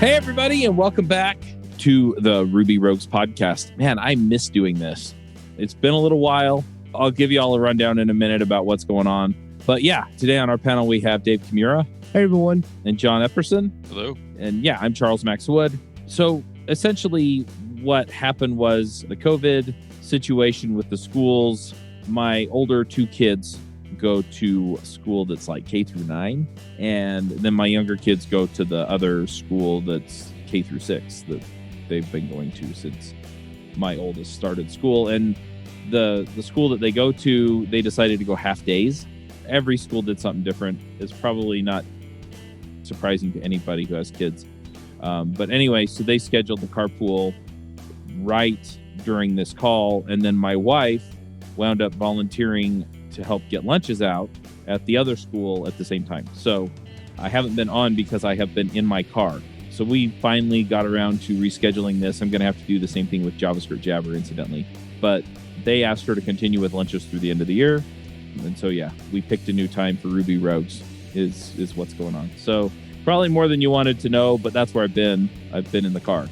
Hey, everybody, and welcome back to the Ruby Rogues podcast. Man, I miss doing this. It's been a little while. I'll give you all a rundown in a minute about what's going on. But yeah, today on our panel, we have Dave Kimura. Hey, everyone. And John Epperson. Hello. And yeah, I'm Charles Max Wood. So essentially what happened was the COVID situation with the schools. My older two kids go to a school that's like K through 9, and then my younger kids go to the other school that's K through 6 that they've been going to since my oldest started school. And the school that they go to, they decided to go half days. Every school did something different. It's probably not surprising to anybody who has kids. But anyway, so they scheduled the carpool right during this call, and then my wife wound up volunteering to help get lunches out at the other school at the same time. So I haven't been on because I have been in my car. So we finally got around to rescheduling this. I'm going to have to do the same thing with JavaScript Jabber, incidentally. But they asked her to continue with lunches through the end of the year. And so, yeah, we picked a new time for Ruby Rogues is what's going on. So probably more than you wanted to know, but that's where I've been. I've been in the car.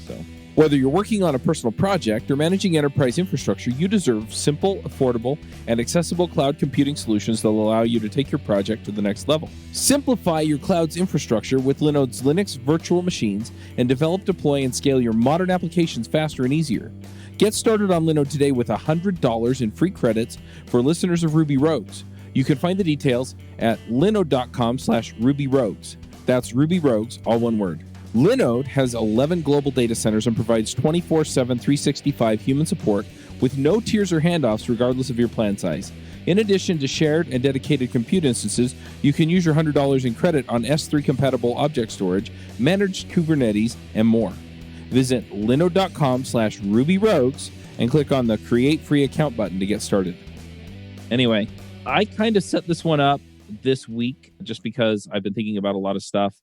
So whether you're working on a personal project or managing enterprise infrastructure, you deserve simple, affordable, and accessible cloud computing solutions that will allow you to take your project to the next level. Simplify your cloud's infrastructure with Linode's Linux virtual machines and develop, deploy, and scale your modern applications faster and easier. Get started on Linode today with $100 in free credits for listeners of Ruby Rogues. You can find the details at linode.com/RubyRogues. That's Ruby Rogues, all one word. Linode has 11 global data centers and provides 24/7, 365 human support with no tiers or handoffs regardless of your plan size. In addition to shared and dedicated compute instances, you can use your $100 in credit on S3-compatible object storage, managed Kubernetes, and more. Visit linode.com/RubyRogues and click on the Create Free Account button to get started. anyway, I kind of set this one up this week just because I've been thinking about a lot of stuff.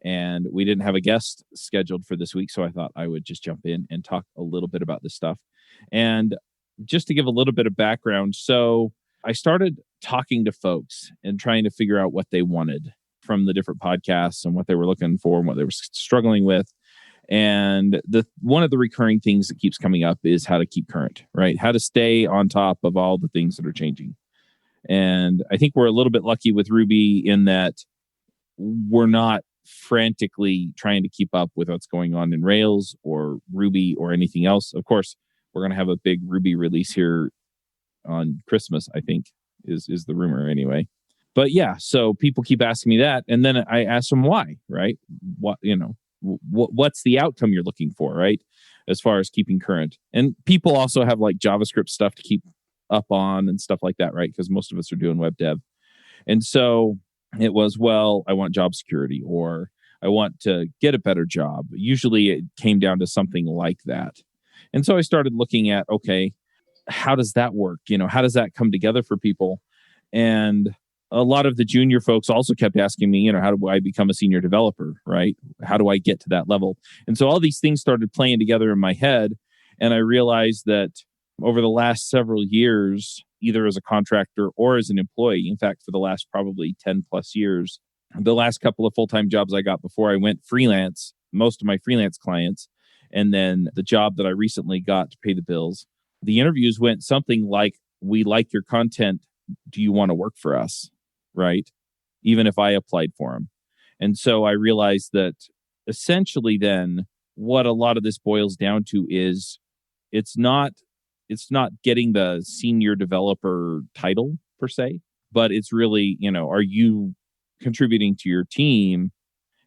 And we didn't have a guest scheduled for this week, so I thought I would just jump in and talk a little bit about this stuff. And just to give a little bit of background, so I started talking to folks and trying to figure out what they wanted from the different podcasts and what they were looking for and what they were struggling with. And one of the recurring things that keeps coming up is how to keep current, right? How to stay on top of all the things that are changing. And I think we're a little bit lucky with Ruby in that we're not frantically trying to keep up with what's going on in Rails or Ruby or anything else. Of course, we're going to have a big Ruby release here on Christmas, I think, is the rumor anyway. But yeah, so people keep asking me that. And then I ask them why, right? What's the outcome you're looking for, right? As far as keeping current. And people also have like JavaScript stuff to keep up on and stuff like that, right? Because most of us are doing web dev. And so it was, well, I want job security or I want to get a better job. Usually it came down to something like that. And so I started looking at, okay, how does that work? How does that come together for people? And a lot of the junior folks also kept asking me, how do I become a senior developer, right? How do I get to that level? And so all these things started playing together in my head. And I realized that over the last several years, either as a contractor or as an employee. In fact, for the last probably 10 plus years, the last couple of full-time jobs I got before I went freelance, most of my freelance clients, and then the job that I recently got to pay the bills, the interviews went something like, we like your content. Do you want to work for us? Right? Even if I applied for them. And so I realized that essentially then what a lot of this boils down to is it's not getting the senior developer title per se, but it's really, are you contributing to your team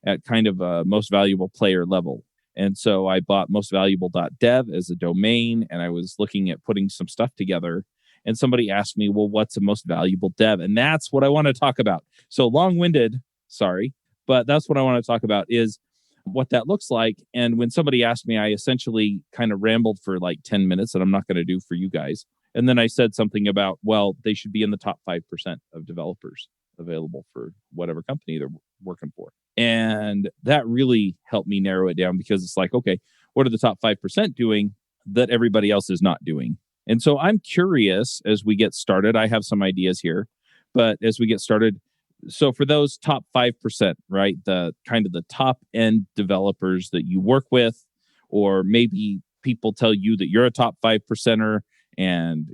at kind of a most valuable player level? And so I bought mostvaluable.dev as a domain, and I was looking at putting some stuff together. And somebody asked me, well, what's a most valuable dev? And that's what I want to talk about. So long-winded, sorry, but that's what I want to talk about is what that looks like. And when somebody asked me, I essentially kind of rambled for like 10 minutes that I'm not going to do for you guys. And then I said something about, well, they should be in the top 5% of developers available for whatever company they're working for. And that really helped me narrow it down because it's like, okay, what are the top 5% doing that everybody else is not doing? And so I'm curious as we get started. I have some ideas here, but as we get started, So for those top 5%, right? The kind of the top end developers that you work with, or maybe people tell you that you're a top 5%er, and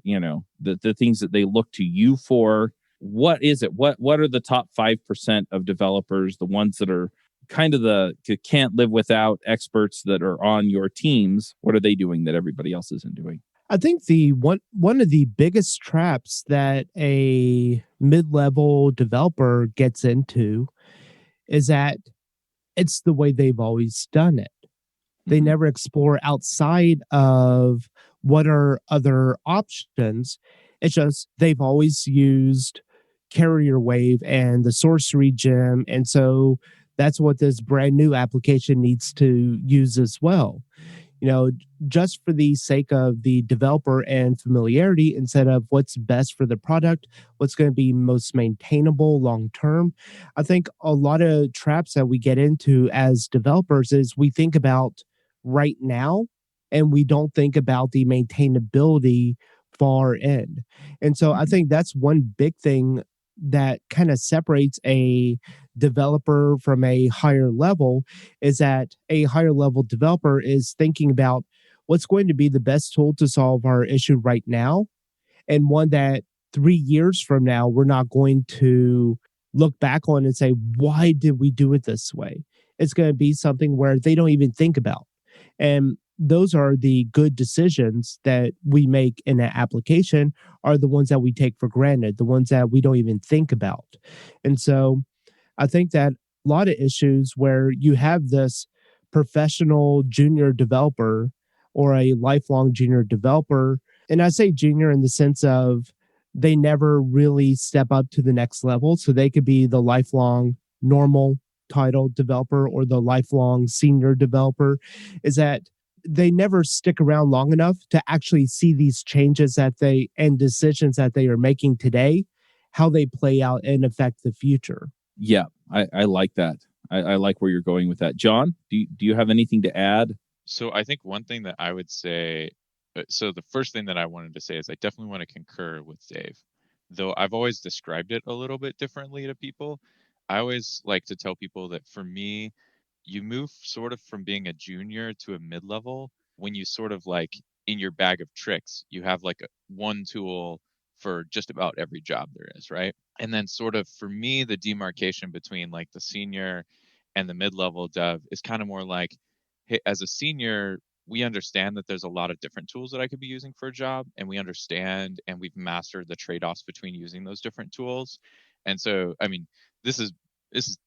the things that they look to you for. What is it? What are the top 5% of developers, the ones that are kind of the can't live without experts that are on your teams? What are they doing that everybody else isn't doing? I think the one of the biggest traps that a mid-level developer gets into is that it's the way they've always done it. They never explore outside of what are other options. It's just they've always used Carrier Wave and the Sorcery Gem, and so that's what this brand new application needs to use as well. You know, just for the sake of the developer and familiarity, instead of what's best for the product, what's going to be most maintainable long term. I think a lot of traps that we get into as developers is we think about right now and we don't think about the maintainability far end. And so I think that's one big thing that kind of separates a developer from a higher level, is that a higher level developer is thinking about what's going to be the best tool to solve our issue right now, and one that 3 years from now we're not going to look back on and say, why did we do it this way? It's going to be something where they don't even think about. And those are the good decisions that we make in an application, are the ones that we take for granted, the ones that we don't even think about. And so I think that a lot of issues where you have this professional junior developer or a lifelong junior developer, and I say junior in the sense of they never really step up to the next level. So they could be the lifelong normal title developer or the lifelong senior developer, is that they never stick around long enough to actually see these changes that they and decisions that they are making today, how they play out and affect the future. Yeah, I like that. I like where you're going with that. John, do you have anything to add? So I think one thing that I would say, so the first thing that I wanted to say is I definitely want to concur with Dave, though I've always described it a little bit differently to people. I always like to tell people that for me, you move sort of from being a junior to a mid-level when you sort of like in your bag of tricks, you have like one tool for just about every job there is, right? And then sort of for me, the demarcation between like the senior and the mid-level dev is kind of more like, hey, as a senior, we understand that there's a lot of different tools that I could be using for a job, and we understand and we've mastered the trade-offs between using those different tools. And so, I mean, this is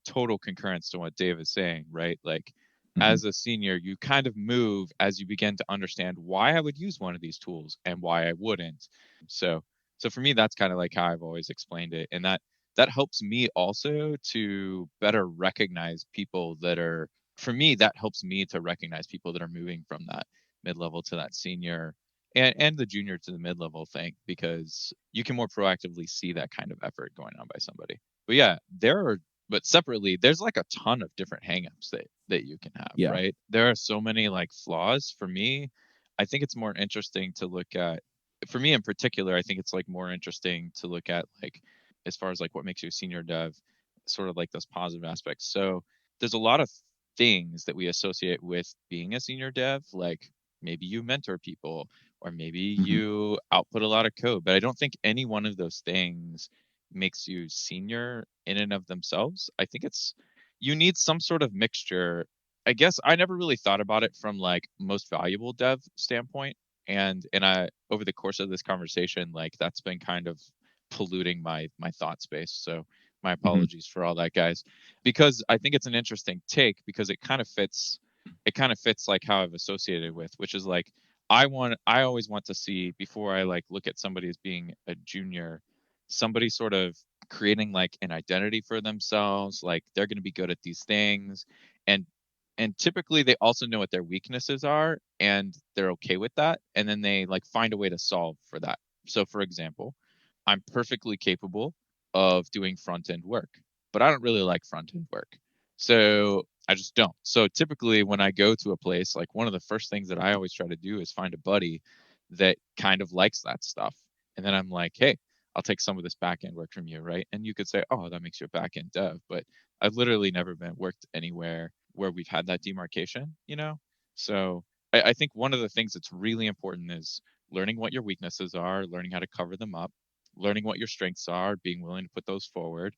total concurrence to what Dave is saying, right? Like as a senior, you kind of move as you begin to understand why I would use one of these tools and why I wouldn't. So for me, that's kind of like how I've always explained it. And that helps me also to better recognize people that are, for me, that helps me to recognize people that are moving from that mid-level to that senior and the junior to the mid-level thing, because you can more proactively see that kind of effort going on by somebody. But yeah, but separately, there's like a ton of different hangups that you can have, right? There are so many like flaws. For me, I think it's more interesting to look at, for me in particular, I think it's like more interesting to look at like, as far as like what makes you a senior dev, sort of like those positive aspects. So there's a lot of things that we associate with being a senior dev, like maybe you mentor people or maybe you output a lot of code, but I don't think any one of those things makes you senior in and of themselves. I think you need some sort of mixture. I guess I never really thought about it from like most valuable dev standpoint. And I, over the course of this conversation, like that's been kind of polluting my thought space. So my apologies for all that, guys, because I think it's an interesting take, because it kind of fits like how I've associated with, which is like, I always want to see, before I like look at somebody as being a junior, somebody sort of creating like an identity for themselves, like they're going to be good at these things, and typically they also know what their weaknesses are and they're okay with that, and then they like find a way to solve for that. So for example, I'm perfectly capable of doing front end work, but I don't really like front end work, so I just don't. So typically when I go to a place, like one of the first things that I always try to do is find a buddy that kind of likes that stuff, and then I'm like, hey, I'll take some of this back end work from you, right? And you could say, oh, that makes you a back end dev, but I've literally never worked anywhere where we've had that demarcation, you know? So I think one of the things that's really important is learning what your weaknesses are, learning how to cover them up, learning what your strengths are, being willing to put those forward.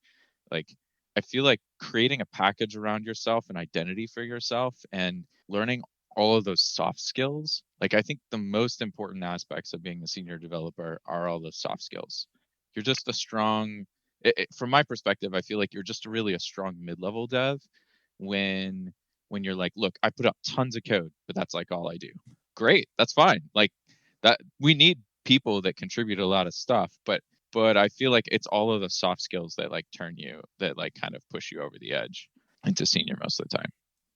Like, I feel like creating a package around yourself, an identity for yourself, and learning all of those soft skills. Like, I think the most important aspects of being a senior developer are all the soft skills. You're just a strong, from my perspective, I feel like you're just really a strong mid-level dev when you're like, look, I put up tons of code, but that's like all I do. Great, that's fine. Like that, we need people that contribute a lot of stuff, but I feel like it's all of the soft skills that like turn you, that like kind of push you over the edge into senior most of the time.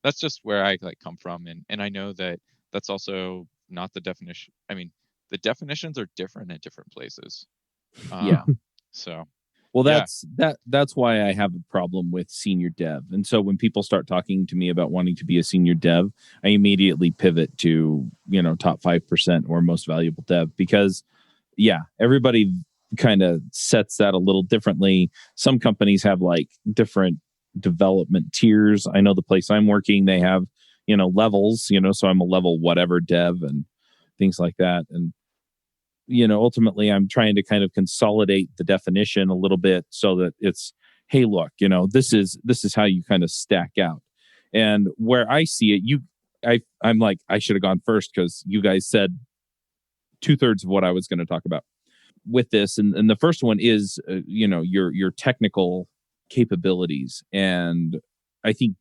That's just where I like come from, and I know that that's also not the definition. I mean, the definitions are different in different places. Yeah. So Well, Yeah. that's why I have a problem with senior dev. And so when people start talking to me about wanting to be a senior dev, I immediately pivot to, top 5% or most valuable dev, because everybody kind of sets that a little differently. Some companies have like different development tiers. I know the place I'm working, they have, levels, so I'm a level whatever dev and things like that. And ultimately I'm trying to kind of consolidate the definition a little bit so that it's, hey, look, this is how you kind of stack out. And where I see it, I'm like, I should have gone first because you guys said 2/3 of what I was going to talk about with this. And the first one is, your technical capabilities. And I think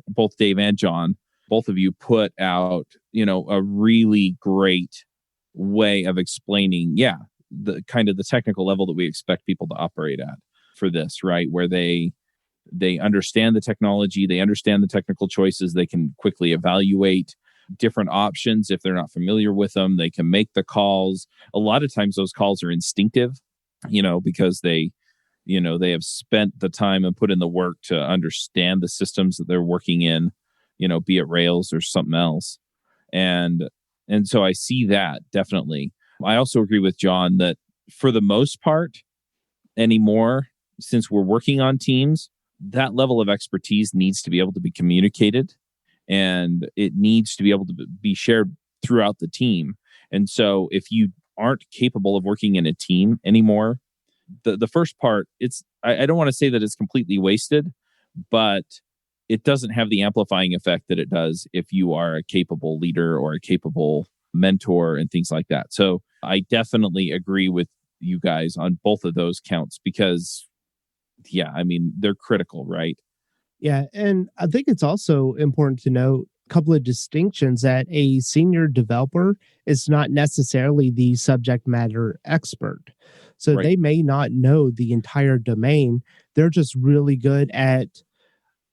both Dave and John, both of you put out, a really great way of explaining, the kind of the technical level that we expect people to operate at for this, right? Where they understand the technology, they understand the technical choices, they can quickly evaluate different options. If they're not familiar with them, they can make the calls. A lot of times those calls are instinctive, because they have spent the time and put in the work to understand the systems that they're working in, be it Rails or something else. And so I see that definitely. I also agree with John that for the most part anymore, since we're working on teams, that level of expertise needs to be able to be communicated, and it needs to be able to be shared throughout the team. And so if you aren't capable of working in a team anymore, the first part, I don't want to say that it's completely wasted, but it doesn't have the amplifying effect that it does if you are a capable leader or a capable mentor and things like that. So I definitely agree with you guys on both of those counts because, they're critical, right? Yeah. And I think it's also important to note a couple of distinctions that a senior developer is not necessarily the subject matter expert. So Right. they may not know the entire domain. They're just really good at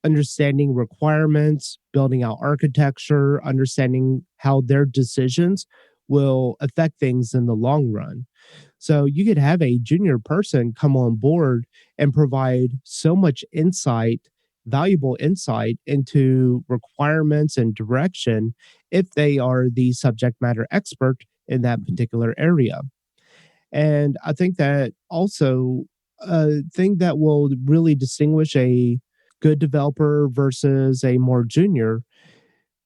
understanding requirements, building out architecture, understanding how their decisions will affect things in the long run. So you could have a junior person come on board and provide so much insight, valuable insight into requirements and direction if they are the subject matter expert in that particular area. And I think that also a thing that will really distinguish a good developer versus a more junior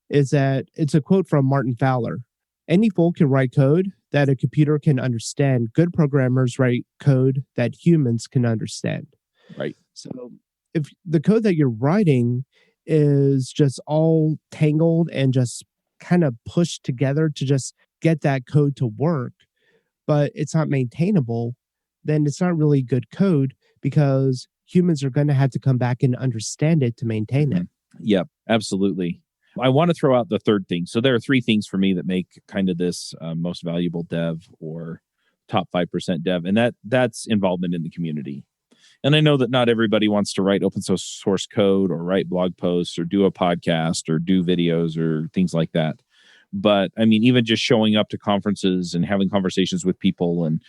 is that it's a quote from Martin Fowler. Any fool can write code that a computer can understand. Good programmers write code that humans can understand. Right. So if the code that you're writing is just all tangled and just kind of pushed together to just get that code to work, but it's not maintainable, then it's not really good code because humans are going to have to come back and understand it to maintain it. Yep, absolutely. I want to throw out the third thing. So there are three things for me that make kind of this most valuable dev or top 5% dev, and that's involvement in the community. And I know that not everybody wants to write open source code or write blog posts or do a podcast or do videos or things like that. But I mean, even just showing up to conferences and having conversations with people and,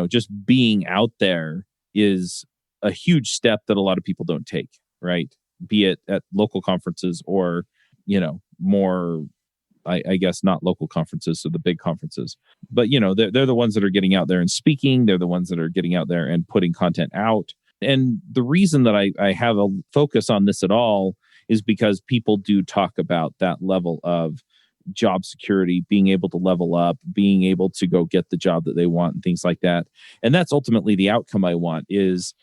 just being out there is a huge step that a lot of people don't take, right? Be it at local conferences or, more I guess not local conferences, so the big conferences. But they're the ones that are getting out there and speaking. They're the ones that are getting out there and putting content out. And the reason that I have a focus on this at all is because people do talk about that level of job security, being able to level up, being able to go get the job that they want and things like that. And that's ultimately the outcome I want is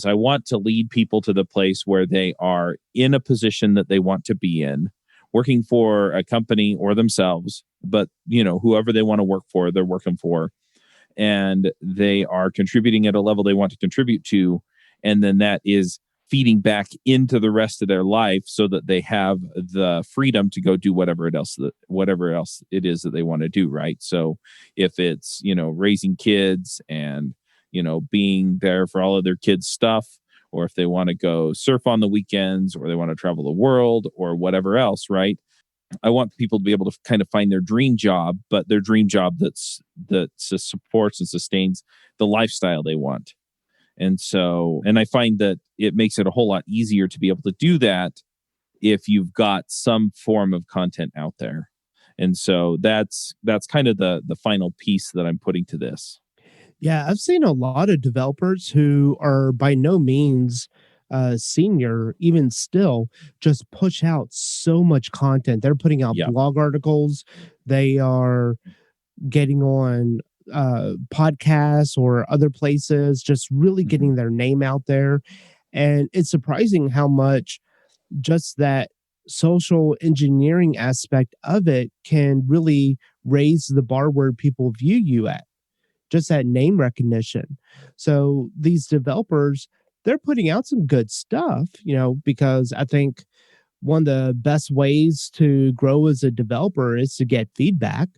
I want to lead people to the place where they are in a position that they want to be in, working for a company or themselves, but whoever they want to work for, they're working for, and they are contributing at a level they want to contribute to. And then that is feeding back into the rest of their life so that they have the freedom to go do whatever else it is that they want to do. Right. So if it's, raising kids and, being there for all of their kids' stuff, or if they want to go surf on the weekends, or they want to travel the world, or whatever else, right? I want people to be able to kind of find their dream job, but their dream job that supports and sustains the lifestyle they want. And I find that it makes it a whole lot easier to be able to do that if you've got some form of content out there. And so that's kind of the final piece that I'm putting to this. Yeah, I've seen a lot of developers who are by no means senior, even still, just push out so much content. They're putting out blog articles. They are getting on podcasts or other places, just really getting their name out there. And it's surprising how much just that social engineering aspect of it can really raise the bar where people view you at. Just that name recognition. So these developers, they're putting out some good stuff, because I think one of the best ways to grow as a developer is to get feedback.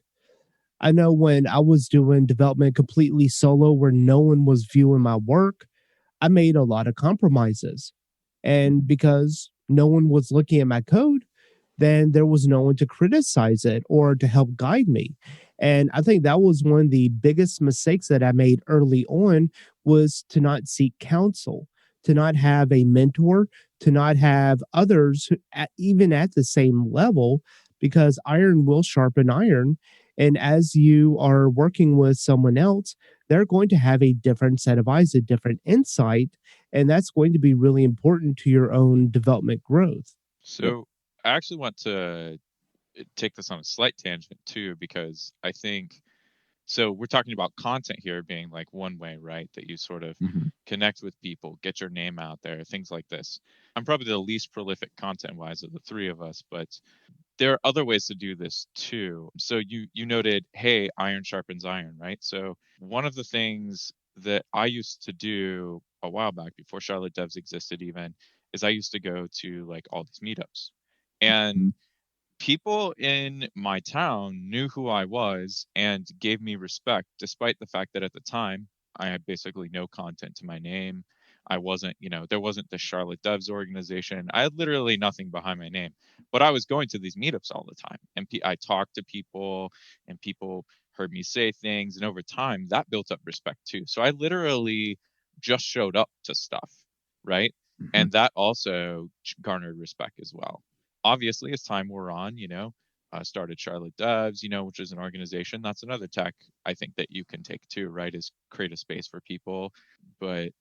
I know when I was doing development completely solo where no one was viewing my work, I made a lot of compromises. And because no one was looking at my code, then there was no one to criticize it or to help guide me. And I think that was one of the biggest mistakes that I made early on, was to not seek counsel, to not have a mentor, to not have others even at the same level, because iron will sharpen iron. And as you are working with someone else, they're going to have a different set of eyes, a different insight, and that's going to be really important to your own development growth. So I actually want to take this on a slight tangent too, because I think, so we're talking about content here being like one way, right? That you sort of connect with people, get your name out there, things like this. I'm probably the least prolific content wise of the three of us, but there are other ways to do this too. So you noted, hey, iron sharpens iron, right? So one of the things that I used to do a while back, before Charlotte Devs existed even, is I used to go to like all these meetups. And people in my town knew who I was and gave me respect, despite the fact that at the time I had basically no content to my name. I wasn't, there wasn't the Charlotte Devs organization. I had literally nothing behind my name, but I was going to these meetups all the time, and I talked to people, and people heard me say things, and over time that built up respect too. So I literally just showed up to stuff, right? And that also garnered respect as well. Obviously, as time wore on, started Charlotte Devs, which is an organization. That's another tech I think that you can take too, right? Is create a space for people. But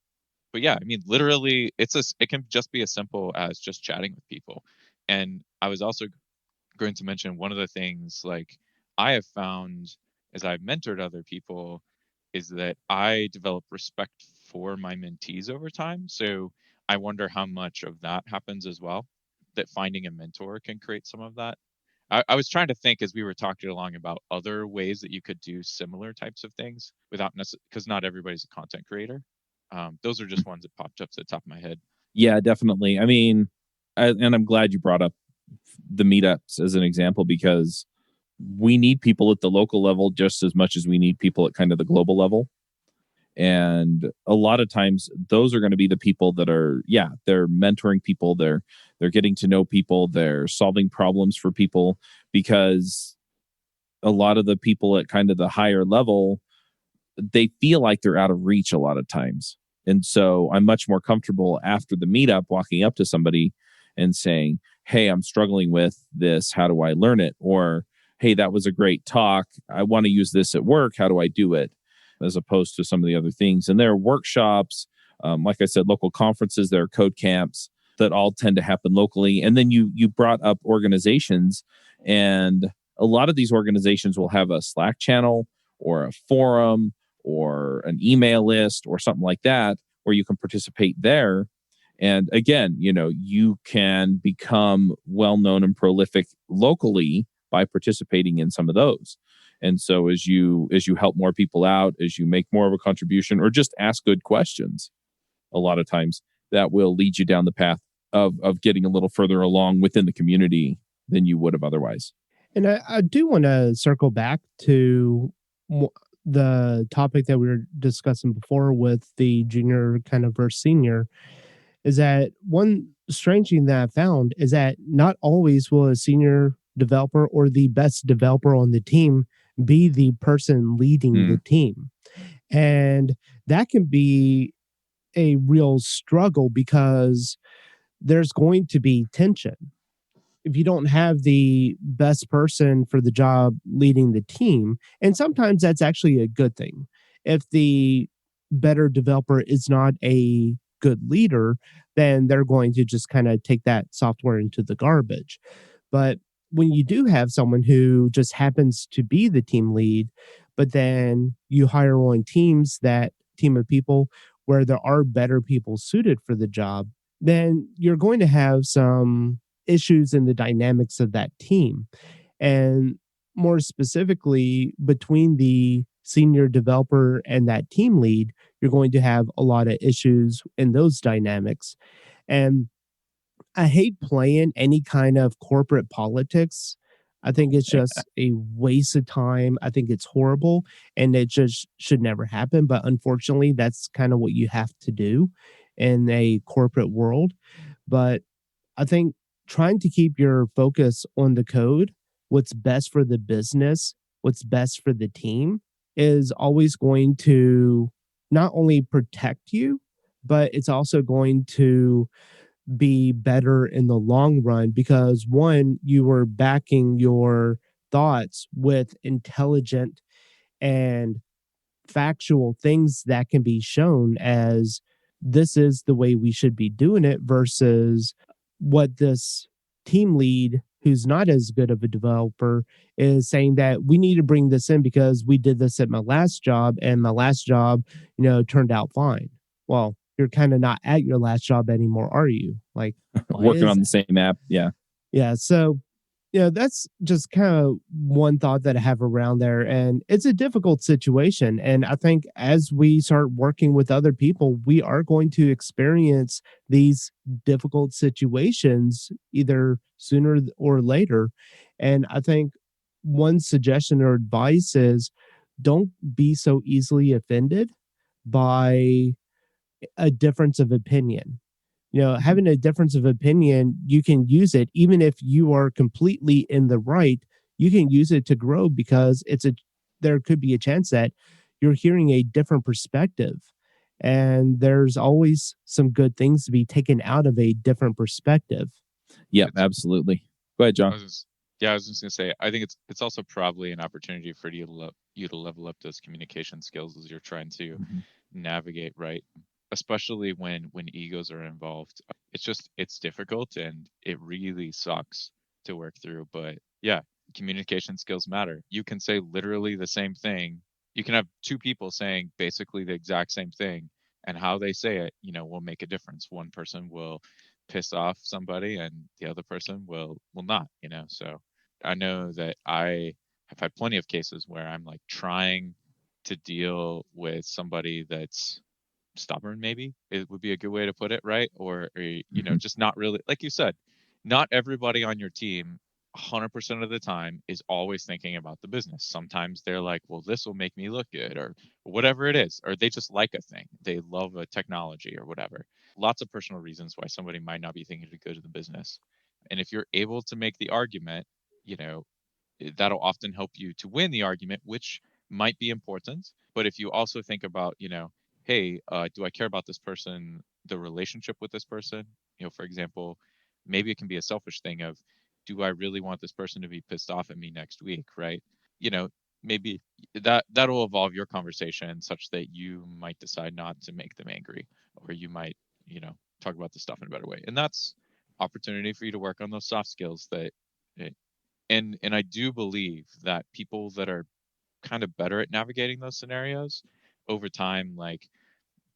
yeah, I mean, literally, it can just be as simple as just chatting with people. And I was also going to mention one of the things like I have found as I've mentored other people is that I develop respect for my mentees over time. So I wonder how much of that happens as well, that finding a mentor can create some of that. I was trying to think as we were talking along about other ways that you could do similar types of things without necessarily, because not everybody's a content creator. Those are just ones that popped up to the top of my head. Yeah, definitely. I mean, and I'm glad you brought up the meetups as an example, because we need people at the local level just as much as we need people at kind of the global level. And a lot of times those are going to be the people that are, they're mentoring people. They're getting to know people. They're solving problems for people, because a lot of the people at kind of the higher level, they feel like they're out of reach a lot of times. And so I'm much more comfortable after the meetup walking up to somebody and saying, hey, I'm struggling with this. How do I learn it? Or hey, that was a great talk. I want to use this at work. How do I do it? As opposed to some of the other things. And there are workshops, like I said, local conferences, there are code camps that all tend to happen locally. And then you brought up organizations, and a lot of these organizations will have a Slack channel or a forum or an email list or something like that where you can participate there. And again, you can become well known and prolific locally by participating in some of those. And so as you help more people out, as you make more of a contribution or just ask good questions, a lot of times that will lead you down the path of getting a little further along within the community than you would have otherwise. And I do want to circle back to the topic that we were discussing before with the junior kind of versus senior, is that one strange thing that I found is that not always will a senior developer or the best developer on the team be the person leading the team. And that can be a real struggle because there's going to be tension. If you don't have the best person for the job leading the team, and sometimes that's actually a good thing. If the better developer is not a good leader, then they're going to just kind of take that software into the garbage. But when you do have someone who just happens to be the team lead, but then you hire on that team of people where there are better people suited for the job, then you're going to have some issues in the dynamics of that team. And more specifically, between the senior developer and that team lead, you're going to have a lot of issues in those dynamics. And I hate playing any kind of corporate politics. I think it's just a waste of time. I think it's horrible and it just should never happen. But unfortunately, that's kind of what you have to do in a corporate world. But I think trying to keep your focus on the code, what's best for the business, what's best for the team, is always going to not only protect you, but it's also going to be better in the long run because one, you were backing your thoughts with intelligent and factual things that can be shown as this is the way we should be doing it versus what this team lead who's not as good of a developer is saying that we need to bring this in because we did this at my last job and my last job, turned out fine. Well, you're kind of not at your last job anymore, are you? Like working on the same app. Yeah. Yeah. So, that's just kind of one thought that I have around there. And it's a difficult situation. And I think as we start working with other people, we are going to experience these difficult situations either sooner or later. And I think one suggestion or advice is don't be so easily offended by a difference of opinion. Having a difference of opinion, you can use it even if you are completely in the right. You can use it to grow because there could be a chance that you're hearing a different perspective, and there's always some good things to be taken out of a different perspective. Yeah, absolutely. Go ahead, John. I was just gonna say, I think it's also probably an opportunity for you to level up those communication skills as you're trying to navigate, right? Especially when egos are involved. It's difficult and it really sucks to work through. But yeah, communication skills matter. You can say literally the same thing. You can have two people saying basically the exact same thing, and how they say it, will make a difference. One person will piss off somebody and the other person will not, So I know that I have had plenty of cases where I'm like trying to deal with somebody that's stubborn, maybe it would be a good way to put it, right? Or just not really, like you said, not everybody on your team 100% of the time is always thinking about the business. Sometimes they're like, well, this will make me look good, or whatever it is, or they just like a thing, they love a technology or whatever. Lots of personal reasons why somebody might not be thinking to go to the business. And if you're able to make the argument, that'll often help you to win the argument, which might be important. But if you also think about, hey, do I care about this person, the relationship with this person? For example, maybe it can be a selfish thing of, do I really want this person to be pissed off at me next week, right? You know, maybe that'll evolve your conversation such that you might decide not to make them angry, or you might, talk about the stuff in a better way. And that's opportunity for you to work on those soft skills that and I do believe that people that are kind of better at navigating those scenarios over time, like,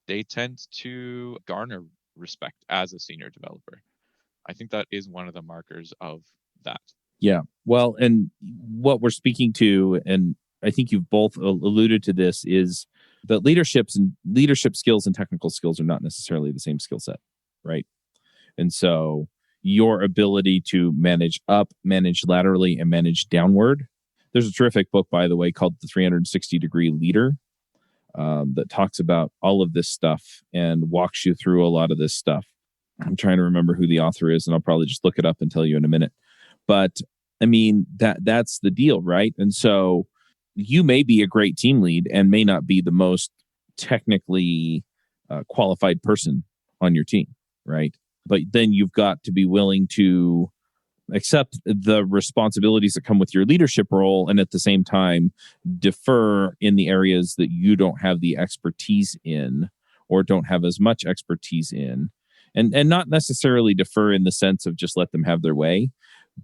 they tend to garner respect as a senior developer. I think that is one of the markers of that. Yeah. Well, and what we're speaking to, and I think you've both alluded to this, is that leadership skills and technical skills are not necessarily the same skill set, right? And so your ability to manage up, manage laterally, and manage downward. There's a terrific book, by the way, called The 360-Degree Leader, that talks about all of this stuff and walks you through a lot of this stuff. I'm trying to remember who the author is, and I'll probably just look it up and tell you in a minute. But I mean, that's the deal, right? And so you may be a great team lead and may not be the most technically qualified person on your team, right? But then you've got to be willing to accept the responsibilities that come with your leadership role, and at the same time defer in the areas that you don't have the expertise in or don't have as much expertise in. And not necessarily defer in the sense of just let them have their way,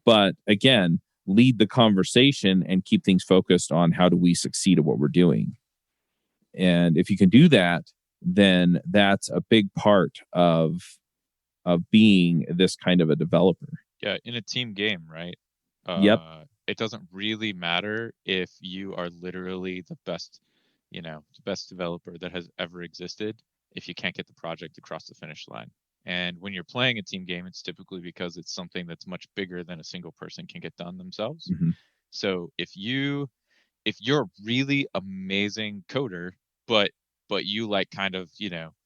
but again, lead the conversation and keep things focused on how do we succeed at what we're doing. And if you can do that, then that's a big part of being this kind of a developer. Yeah, in a team game, right? Yep. It doesn't really matter if you are literally the best developer that has ever existed if you can't get the project across the finish line. And when you're playing a team game, it's typically because it's something that's much bigger than a single person can get done themselves. Mm-hmm. So if you're a really amazing coder, but you like kind of,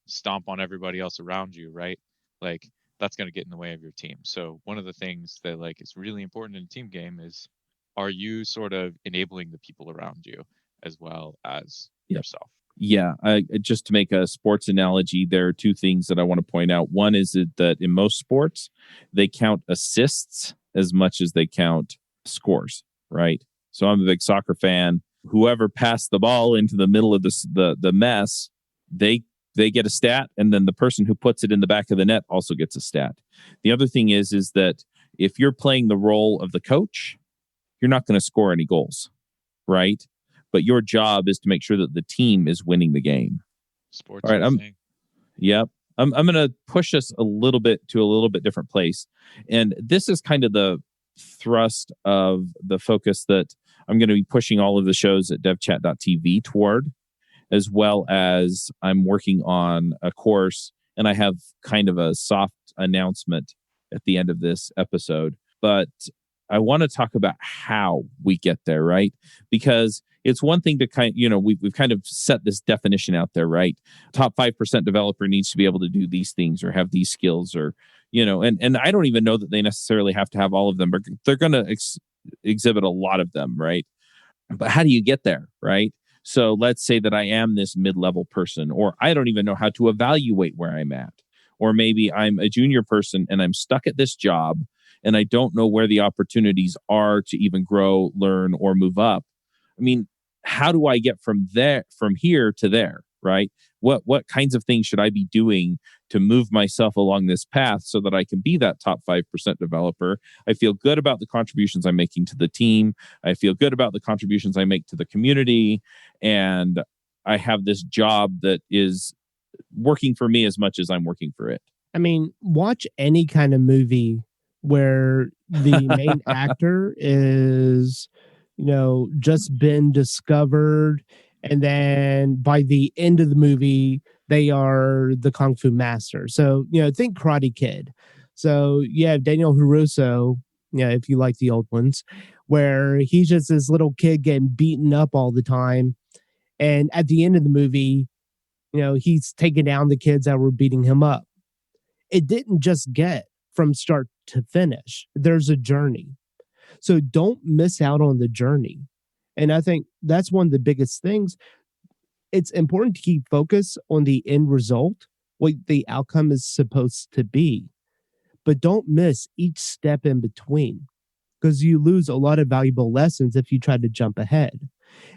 stomp on everybody else around you, right? Like, that's going to get in the way of your team. So one of the things that, like, is really important in a team game is, are you sort of enabling the people around you as well as yourself? Yeah, just to make a sports analogy, there are two things that I want to point out. One is that in most sports, they count assists as much as they count scores, right? So I'm a big soccer fan. Whoever passed the ball into the middle of the mess, they get a stat, and then the person who puts it in the back of the net also gets a stat. The other thing is that if you're playing the role of the coach, you're not going to score any goals, right? But your job is to make sure that the team is winning the game. Sports. All right. I'm going to push us a little bit to a little bit different place. And this is kind of the thrust of the focus that I'm going to be pushing all of the shows at devchat.tv toward, as well as I'm working on a course, and I have kind of a soft announcement at the end of this episode. But I want to talk about how we get there, right? Because it's one thing to we've kind of set this definition out there, right? Top 5% developer needs to be able to do these things or have these skills, or, and I don't even know that they necessarily have to have all of them, but they're going to exhibit a lot of them, right? But how do you get there, right? So let's say that I am this mid-level person, or I don't even know how to evaluate where I'm at. Or maybe I'm a junior person and I'm stuck at this job and I don't know where the opportunities are to even grow, learn, or move up. I mean, how do I get from here to there, right? What kinds of things should I be doing to move myself along this path so that I can be that top 5% developer? I feel good about the contributions I'm making to the team. I feel good about the contributions I make to the community. And I have this job that is working for me as much as I'm working for it. I mean, watch any kind of movie where the main actor is, just been discovered, and then by the end of the movie, they are the Kung Fu master. So, think Karate Kid. So you have Daniel LaRusso, if you like the old ones, where he's just this little kid getting beaten up all the time. And at the end of the movie, he's taking down the kids that were beating him up. It didn't just get from start to finish. There's a journey. So don't miss out on the journey. And I think that's one of the biggest things. It's important to keep focus on the end result, what the outcome is supposed to be, but don't miss each step in between. because you lose a lot of valuable lessons if you try to jump ahead.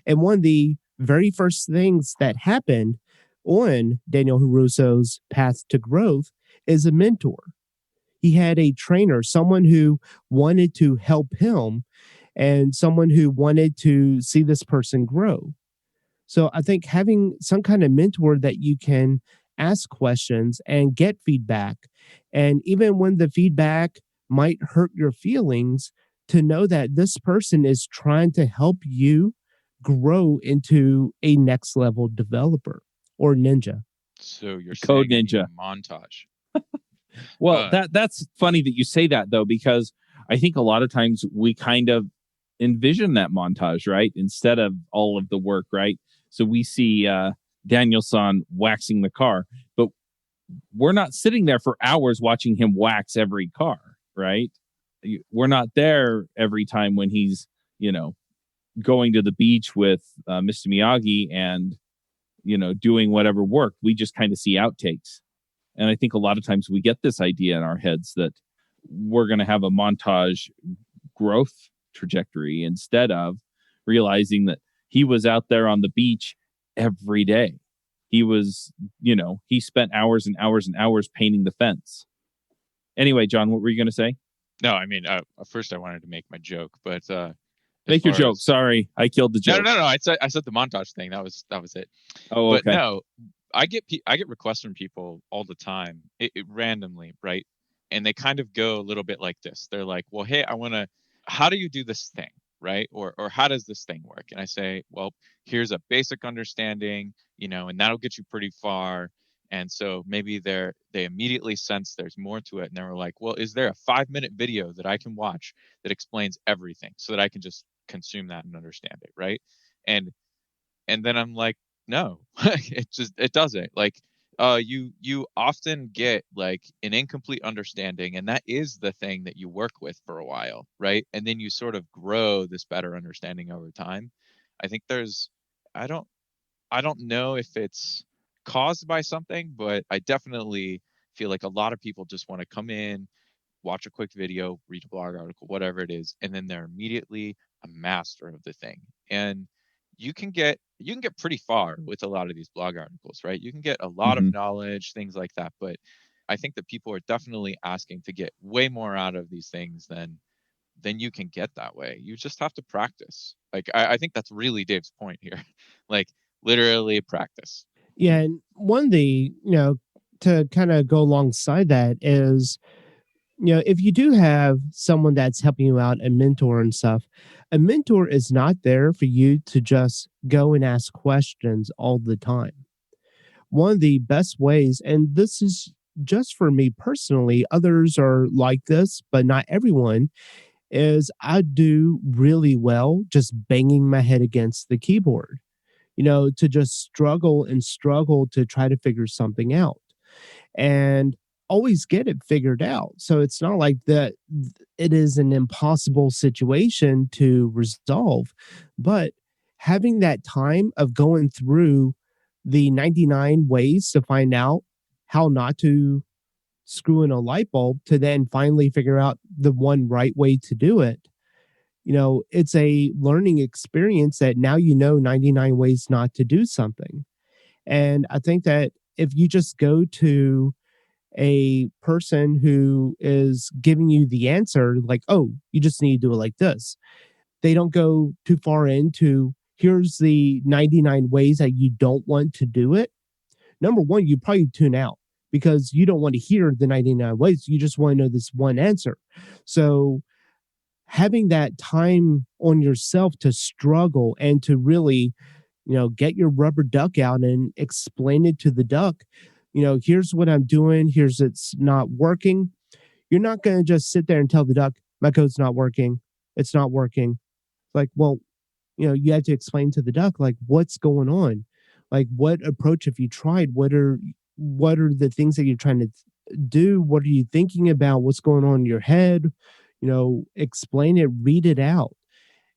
And one of the very first things that happened on Daniel Russo's path to growth is a mentor. He had a trainer, someone who wanted to help him and someone who wanted to see this person grow. So I think having some kind of mentor that you can ask questions and get feedback, and even when the feedback might hurt your feelings, to know that this person is trying to help you grow into a next level developer or ninja. So you're Code saying I need ninja. a montage. Well, that's funny that you say that, though, because I think a lot of times we kind of envision that montage, right? Instead of all of the work, right? So we see Daniel-san waxing the car, but we're not sitting there for hours watching him wax every car, right? We're not there every time when he's, going to the beach with Mr. Miyagi and, doing whatever work. We just kind of see outtakes. And I think a lot of times we get this idea in our heads that we're going to have a montage growth trajectory instead of realizing that he was out there on the beach every day. He was, he spent hours and hours and hours painting the fence. Anyway, John, what were you going to say? No, I mean, first I wanted to make my joke, but make your joke. Sorry, I killed the joke. No. I said the montage thing. That was it. Oh, okay. But no, I get requests from people all the time, it randomly, right? And they kind of go a little bit like this. They're like, "Well, hey, how do you do this thing, right? Or how does this thing work?" And I say, "Well, here's a basic understanding, and that'll get you pretty far." And so maybe they immediately sense there's more to it, and they were like, "Well, is there a 5-minute video that I can watch that explains everything so that I can just consume that and understand it, right?" And then I'm like, no, it doesn't. Like, you often get like an incomplete understanding, and that is the thing that you work with for a while, right? And then you sort of grow this better understanding over time. I think I don't know if it's caused by something, but I definitely feel like a lot of people just want to come in, watch a quick video, read a blog article, whatever it is, and then they're immediately a master of the thing. And you can get pretty far with a lot of these blog articles, right? You can get a lot of knowledge, things like that. But I think that people are definitely asking to get way more out of these things than you can get that way. You just have to practice. Like, I think that's really Dave's point here. Like, literally practice. Yeah. And one of the, to kind of go alongside that is, if you do have someone that's helping you out, a mentor and stuff, a mentor is not there for you to just go and ask questions all the time. One of the best ways, and this is just for me personally, others are like this, but not everyone, is I do really well just banging my head against the keyboard, to just struggle to try to figure something out. And always get it figured out. So it's not like that it is an impossible situation to resolve, but having that time of going through the 99 ways to find out how not to screw in a light bulb to then finally figure out the one right way to do it. It's a learning experience that now 99 ways not to do something. And I think that if you just go to a person who is giving you the answer, like, oh, you just need to do it like this, they don't go too far into, here's the 99 ways that you don't want to do it. Number one, you probably tune out because you don't want to hear the 99 ways. You just want to know this one answer. So having that time on yourself to struggle and to really, get your rubber duck out and explain it to the duck, here's what I'm doing. Here's it's not working. You're not going to just sit there and tell the duck, my code's not working. It's not working. Like, well, you have to explain to the duck, like, what's going on? Like, what approach have you tried? What are the things that you're trying to do? What are you thinking about? What's going on in your head? Explain it, read it out.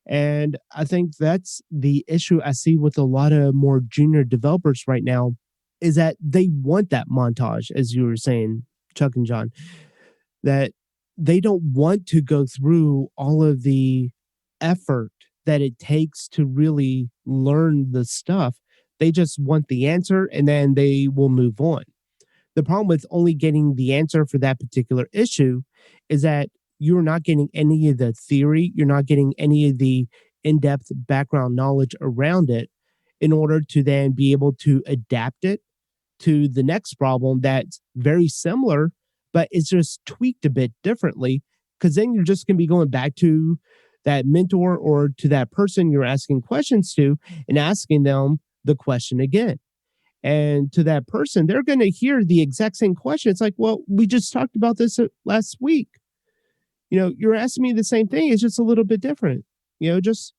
And I think that's the issue I see with a lot of more junior developers right now, is that they want that montage, as you were saying, Chuck and John, that they don't want to go through all of the effort that it takes to really learn the stuff. They just want the answer and then they will move on. The problem with only getting the answer for that particular issue is that you're not getting any of the theory, you're not getting any of the in depth background knowledge around it in order to then be able to adapt it to the next problem that's very similar, but it's just tweaked a bit differently. Because then you're just going to be going back to that mentor or to that person you're asking questions to and asking them the question again. And to that person, they're going to hear the exact same question. It's like, well, we just talked about this last week. You're asking me the same thing. It's just a little bit different. Just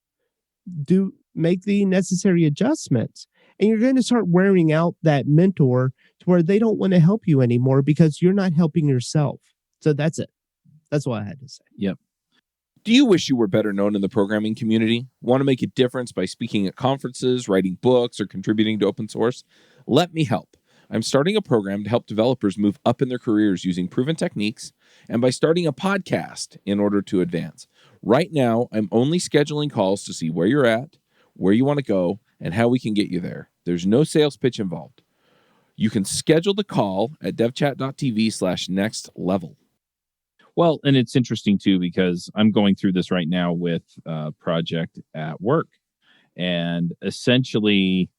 make the necessary adjustments. And you're going to start wearing out that mentor to where they don't want to help you anymore because you're not helping yourself. So that's it. That's what I had to say. Yep. Do you wish you were better known in the programming community? Want to make a difference by speaking at conferences, writing books, or contributing to open source? Let me help. I'm starting a program to help developers move up in their careers using proven techniques and by starting a podcast in order to advance. Right now, I'm only scheduling calls to see where you're at, where you want to go, and how we can get you there. There's no sales pitch involved. You can schedule the call at devchat.tv/nextlevel. Well, and it's interesting too, because I'm going through this right now with a project at work. And essentially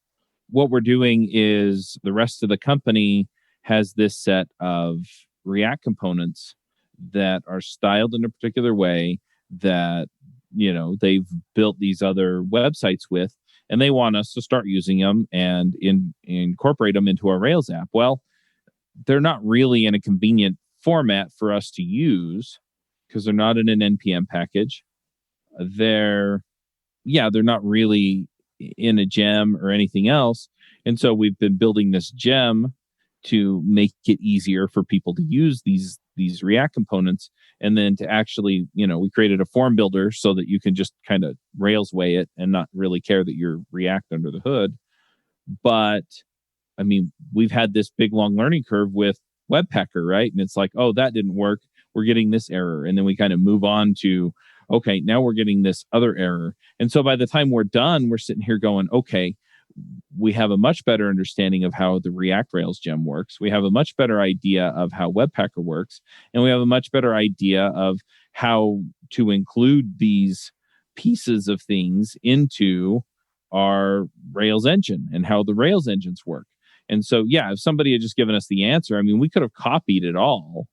what we're doing is the rest of the company has this set of React components that are styled in a particular way that, they've built these other websites with, and they want us to start using them and incorporate them into our Rails app. Well, they're not really in a convenient format for us to use because they're not in an NPM package. They're not really in a gem or anything else. And so we've been building this gem to make it easier for people to use these React components. And then to actually, we created a form builder so that you can just kind of Railsway it and not really care that you're React under the hood. But I mean, we've had this big long learning curve with Webpacker, right? And it's like, oh, that didn't work. We're getting this error. And then we kind of move on to, okay, now we're getting this other error. And so by the time we're done, we're sitting here going, okay, we have a much better understanding of how the React Rails gem works. We have a much better idea of how Webpacker works. And we have a much better idea of how to include these pieces of things into our Rails engine and how the Rails engines work. And so, if somebody had just given us the answer, I mean, we could have copied it all,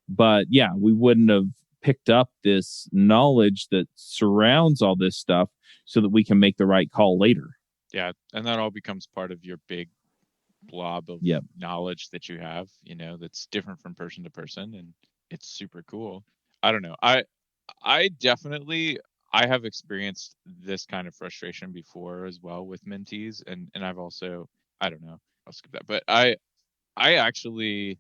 but we wouldn't have picked up this knowledge that surrounds all this stuff so that we can make the right call later. Yeah. And that all becomes part of your big blob of knowledge that you have, that's different from person to person. And it's super cool. I don't know. I definitely, I have experienced this kind of frustration before as well with mentees. And I've also, I don't know, I'll skip that. But I actually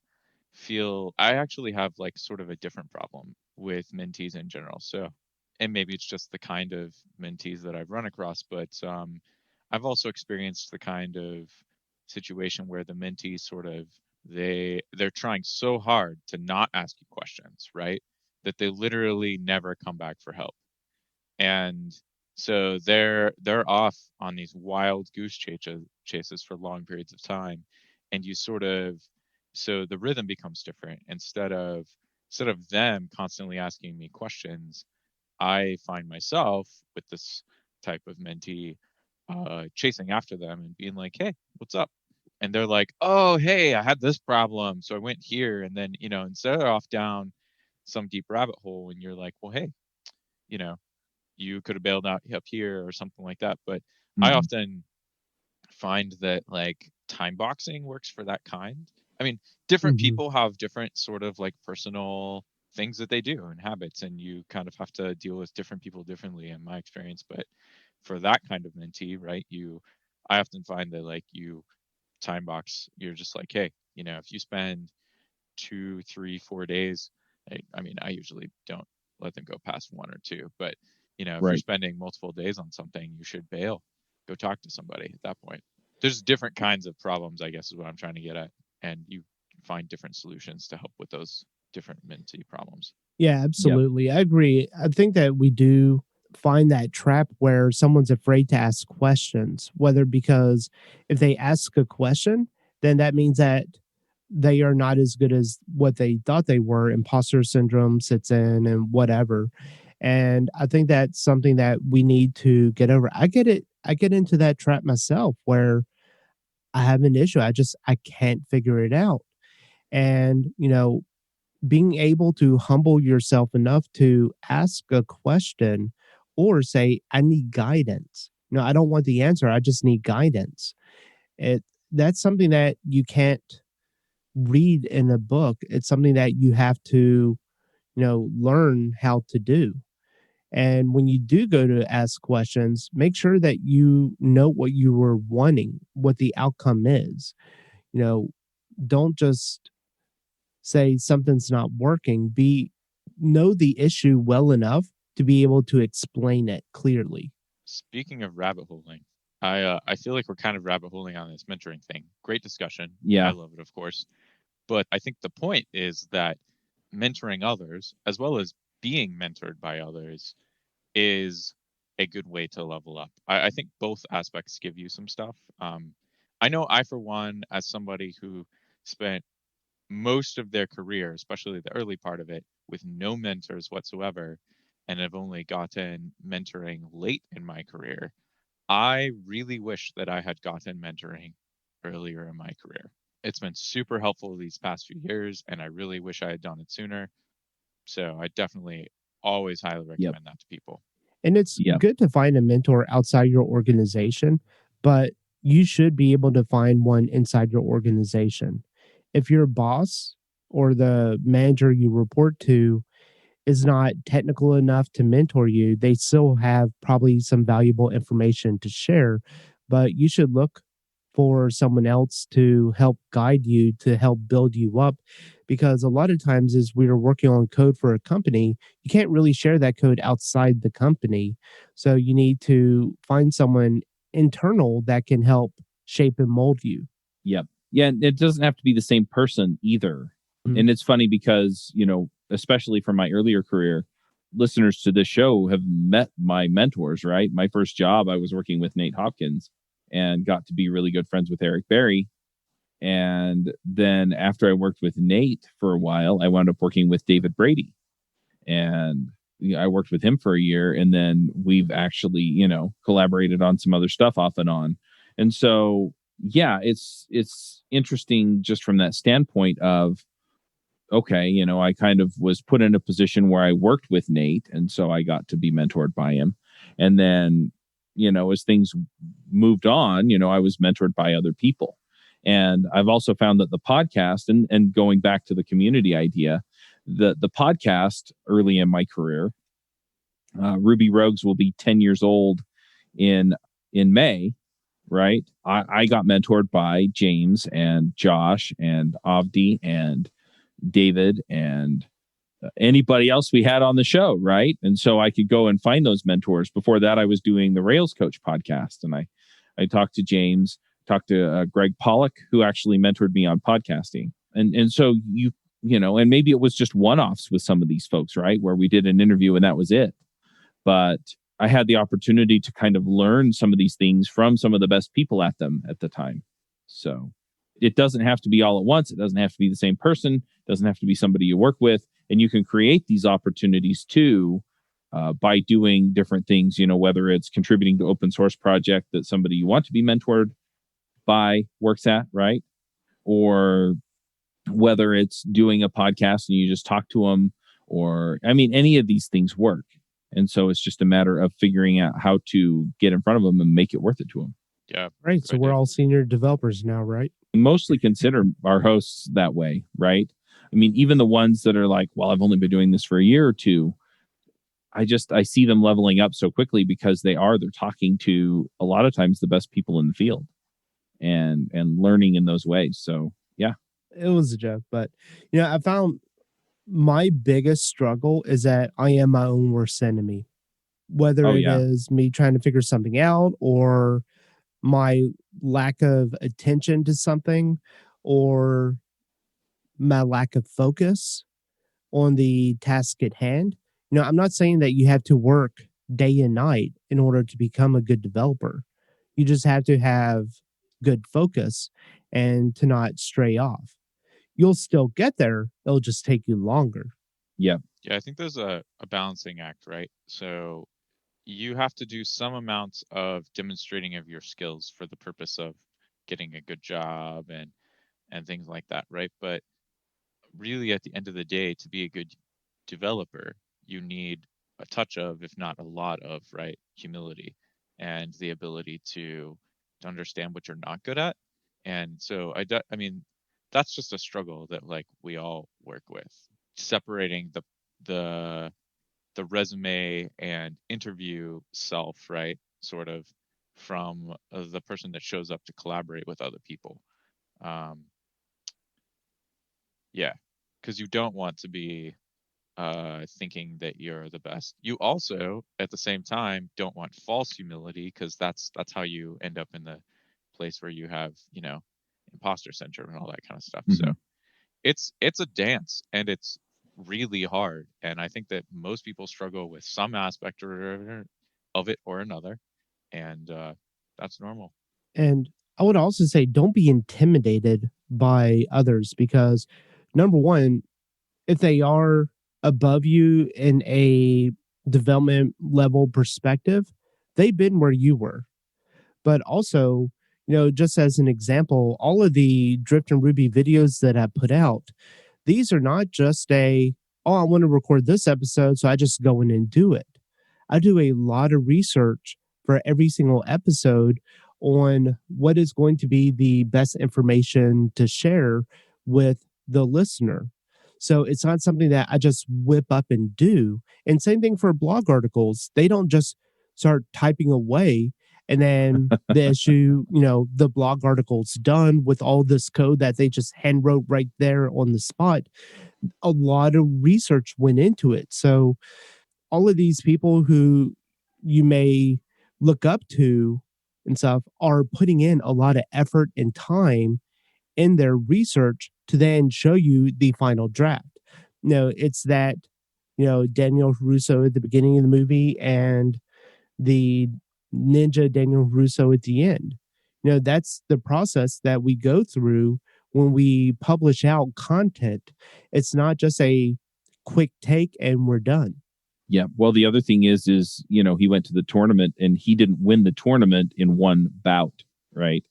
feel I actually have like sort of a different problem with mentees in general. So, and maybe it's just the kind of mentees that I've run across, but I've also experienced the kind of situation where the mentees sort of they're trying so hard to not ask you questions, right? That they literally never come back for help. And so they're off on these wild goose chases for long periods of time, and you sort of so the rhythm becomes different. Instead of them constantly asking me questions, I find myself with this type of mentee chasing after them and being like, "Hey, what's up?" And they're like, "Oh, hey, I had this problem, so I went here." And then instead of off down some deep rabbit hole, and you're like, "Well, hey, you could have bailed out up here or something like that." But I often find that like time boxing works for that kind. I mean, different people have different sort of like personal things that they do and habits, and you kind of have to deal with different people differently in my experience. But for that kind of mentee, right, I often find that like you time box, you're just like, hey, if you spend 2, 3, 4 days, I mean, I usually don't let them go past 1 or 2, but if you're spending multiple days on something, you should bail, go talk to somebody at that point. There's different kinds of problems, I guess, is what I'm trying to get at, and you find different solutions to help with those different Mentee problems. Yeah, absolutely. I agree. I think that we do find that trap where someone's afraid to ask questions, whether because if they ask a question, then that means that they are not as good as what they thought they were. Imposter syndrome sits in and whatever. And I think that's something that we need to get over. I get it. I get into that trap myself where I have an issue. I can't figure it out. And, being able to humble yourself enough to ask a question or say, I need guidance. No, I don't want the answer. I just need guidance. That's something that you can't read in a book. It's something that you have to, learn how to do. And when you do go to ask questions, make sure that you know what you were wanting, what the outcome is. Don't just say something's not working. Know the issue well enough to be able to explain it clearly. Speaking of rabbit holing, I feel like we're kind of rabbit holing on this mentoring thing. Great discussion. Yeah. I love it, of course. But I think the point is that mentoring others, as well as being mentored by others, is a good way to level up. I think both aspects give you some stuff. I know I, for one, as somebody who spent most of their career, especially the early part of it, with no mentors whatsoever, and have only gotten mentoring late in my career, I really wish that I had gotten mentoring earlier in my career. It's been super helpful these past few years, and I really wish I had done it sooner. So I definitely always highly recommend that to people. And it's good to find a mentor outside your organization, but you should be able to find one inside your organization. If your boss or the manager you report to is not technical enough to mentor you, they still have probably some valuable information to share, but you should look for someone else to help guide you, to help build you up. Because a lot of times, as we are working on code for a company, you can't really share that code outside the company. So you need to find someone internal that can help shape and mold you. Yep. Yeah. And it doesn't have to be the same person either. Mhm. And it's funny because, especially from my earlier career, listeners to this show have met my mentors, right? My first job, I was working with Nate Hopkins and got to be really good friends with Eric Berry. And then after I worked with Nate for a while, I wound up working with David Brady. And I worked with him for a year. And then we've actually, collaborated on some other stuff off and on. And so, yeah, it's interesting just from that standpoint of, okay, I kind of was put in a position where I worked with Nate. And so I got to be mentored by him. And then, as things moved on, I was mentored by other people. And I've also found that the podcast and going back to the community idea, the podcast early in my career, Ruby Rogues will be 10 years old in May, right? I got mentored by James and Josh and Avdi and David and anybody else we had on the show, right? And so I could go and find those mentors. Before that, I was doing the Rails Coach podcast, and I talked to James, talked to Greg Pollock, who actually mentored me on podcasting. And so and maybe it was just one-offs with some of these folks, right? Where we did an interview and that was it. But I had the opportunity to kind of learn some of these things from some of the best people at them at the time. So it doesn't have to be all at once. It doesn't have to be the same person. It doesn't have to be somebody you work with. And you can create these opportunities too by doing different things, whether it's contributing to open source project that somebody you want to be mentored by works at, right? Or whether it's doing a podcast and you just talk to them, or, any of these things work. And so it's just a matter of figuring out how to get in front of them and make it worth it to them. Yeah. Right. So we're all senior developers now, right? Mostly consider our hosts that way, right? Even the ones that are like, well, I've only been doing this for a year or two. I see them leveling up so quickly because they're talking to a lot of times the best people in the field and learning in those ways. So, yeah. It was a joke, but, I found my biggest struggle is that I am my own worst enemy, whether it is me trying to figure something out or my lack of attention to something or my lack of focus on the task at hand. I'm not saying that you have to work day and night in order to become a good developer. You just have to have good focus and to not stray off. You'll still get there. It'll just take you longer. Yeah, I think there's a balancing act, right? So you have to do some amount of demonstrating of your skills for the purpose of getting a good job and things like that, right? But really, at the end of the day, to be a good developer, you need a touch of, if not a lot of, right, humility and the ability to understand what you're not good at. And so I mean, that's just a struggle that like we all work with, separating the resume and interview self, right, sort of, from the person that shows up to collaborate with other people. Yeah, because you don't want to be thinking that you're the best. You also, at the same time, don't want false humility, because that's how you end up in the place where you have, imposter syndrome and all that kind of stuff. So it's a dance, and it's really hard. And I think that most people struggle with some aspect of it or another, and that's normal. And I would also say don't be intimidated by others because, number one, if they are above you in a development level perspective, they've been where you were. But also, just as an example, all of the Drift and Ruby videos that I put out, these are not just I want to record this episode, so I just go in and do it. I do a lot of research for every single episode on what is going to be the best information to share with the listener. So it's not something that I just whip up and do. And same thing for blog articles. They don't just start typing away and then the issue, the blog article's done with all this code that they just hand wrote right there on the spot. A lot of research went into it. So all of these people who you may look up to and stuff are putting in a lot of effort and time in their research to then show you the final draft. It's that, Daniel Russo at the beginning of the movie and the ninja Daniel Russo at the end. That's the process that we go through when we publish out content. It's not just a quick take and we're done. Yeah. Well, the other thing is, he went to the tournament and he didn't win the tournament in one bout, right?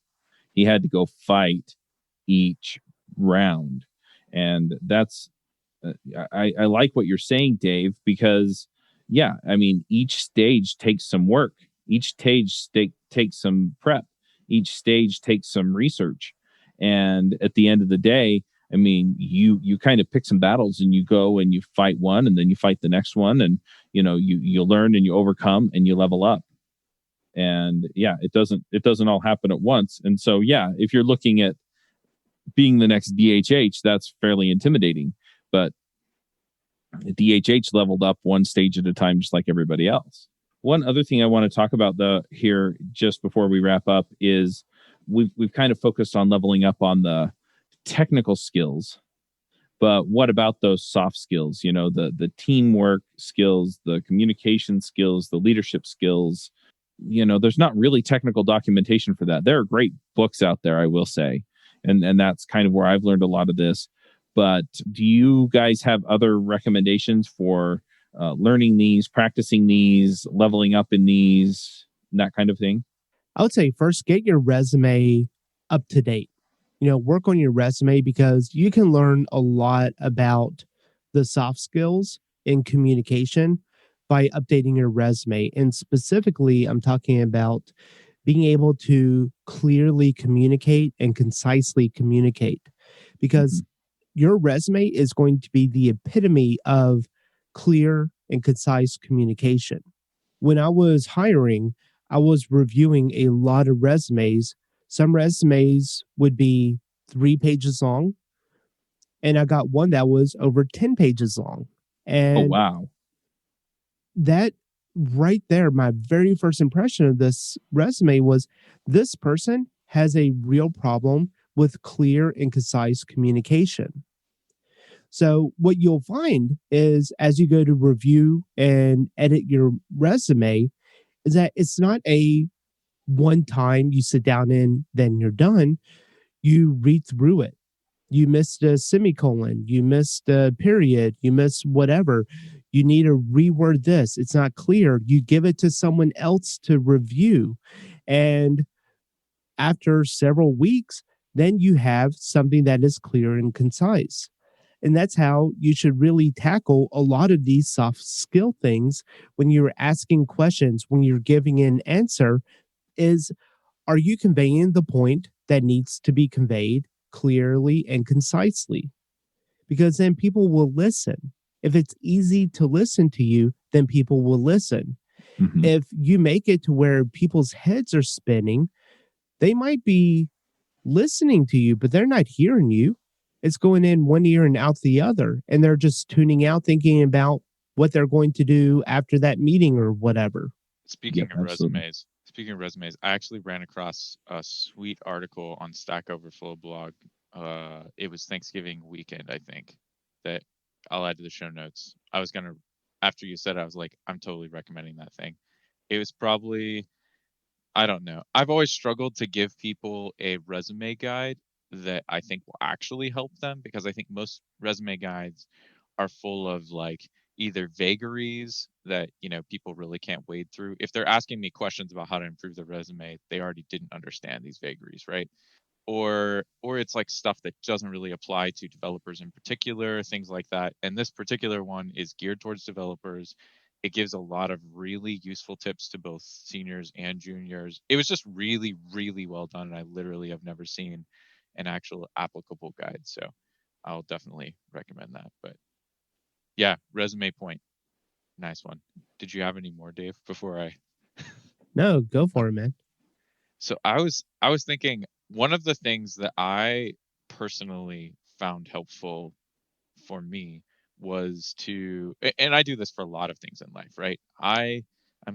He had to go fight each round. And that's, I like what you're saying, Dave, because yeah, I mean, each stage takes some work. Each stage takes some prep. Each stage takes some research. And at the end of the day, I mean, you kind of pick some battles and you go and you fight one and then you fight the next one. And, you learn and you overcome and you level up. And yeah, it doesn't all happen at once. And so, yeah, if you're looking at being the next DHH, that's fairly intimidating. But DHH leveled up one stage at a time, just like everybody else. One other thing I want to talk about here just before we wrap up is we've kind of focused on leveling up on the technical skills, but what about those soft skills? The teamwork skills, the communication skills, the leadership skills. There's not really technical documentation for that. There are great books out there, I will say, and that's kind of where I've learned a lot of this. But do you guys have other recommendations for learning these, practicing these, leveling up in these, that kind of thing? I would say first get your resume up to date. Work on your resume because you can learn a lot about the soft skills in communication by updating your resume. And specifically, I'm talking about being able to clearly communicate and concisely communicate, because your resume is going to be the epitome of clear and concise communication. When I was hiring, I was reviewing a lot of resumes. Some resumes would be 3 pages long, and I got one that was over 10 pages long. And oh, wow. That right there, my very first impression of this resume was this person has a real problem with clear and concise communication. So what you'll find is as you go to review and edit your resume is that it's not a one time you sit down and then you're done. You read through it. You missed a semicolon, you missed a period, you missed whatever. You need to reword this. It's not clear. You give it to someone else to review. And after several weeks, then you have something that is clear and concise. And that's how you should really tackle a lot of these soft skill things when you're asking questions, when you're giving an answer, is are you conveying the point that needs to be conveyed clearly and concisely? Because then people will listen. If it's easy to listen to you, then people will listen. Mhm. If you make it to where people's heads are spinning, they might be listening to you, but they're not hearing you. It's going in one ear and out the other, and they're just tuning out, thinking about what they're going to do after that meeting or whatever. Speaking Yep, of absolutely. resumes, I actually ran across a sweet article on Stack Overflow blog. It was Thanksgiving weekend, I think, that I'll add to the show notes. I was gonna, after you said it, I was like, I'm totally recommending that thing. It was probably, I don't know. I've always struggled to give people a resume guide that I think will actually help them, because I think most resume guides are full of like either vagaries that, people really can't wade through. If they're asking me questions about how to improve their resume, they already didn't understand these vagaries, right? Or it's like stuff that doesn't really apply to developers in particular, things like that. And this particular one is geared towards developers. It gives a lot of really useful tips to both seniors and juniors. It was just really, really well done, and I literally have never seen an actual applicable guide. So I'll definitely recommend that. But yeah, resume point. Nice one. Did you have any more, Dave, before I No, go for it, man. So I was thinking, one of the things that I personally found helpful for me was and I do this for a lot of things in life, right? I'm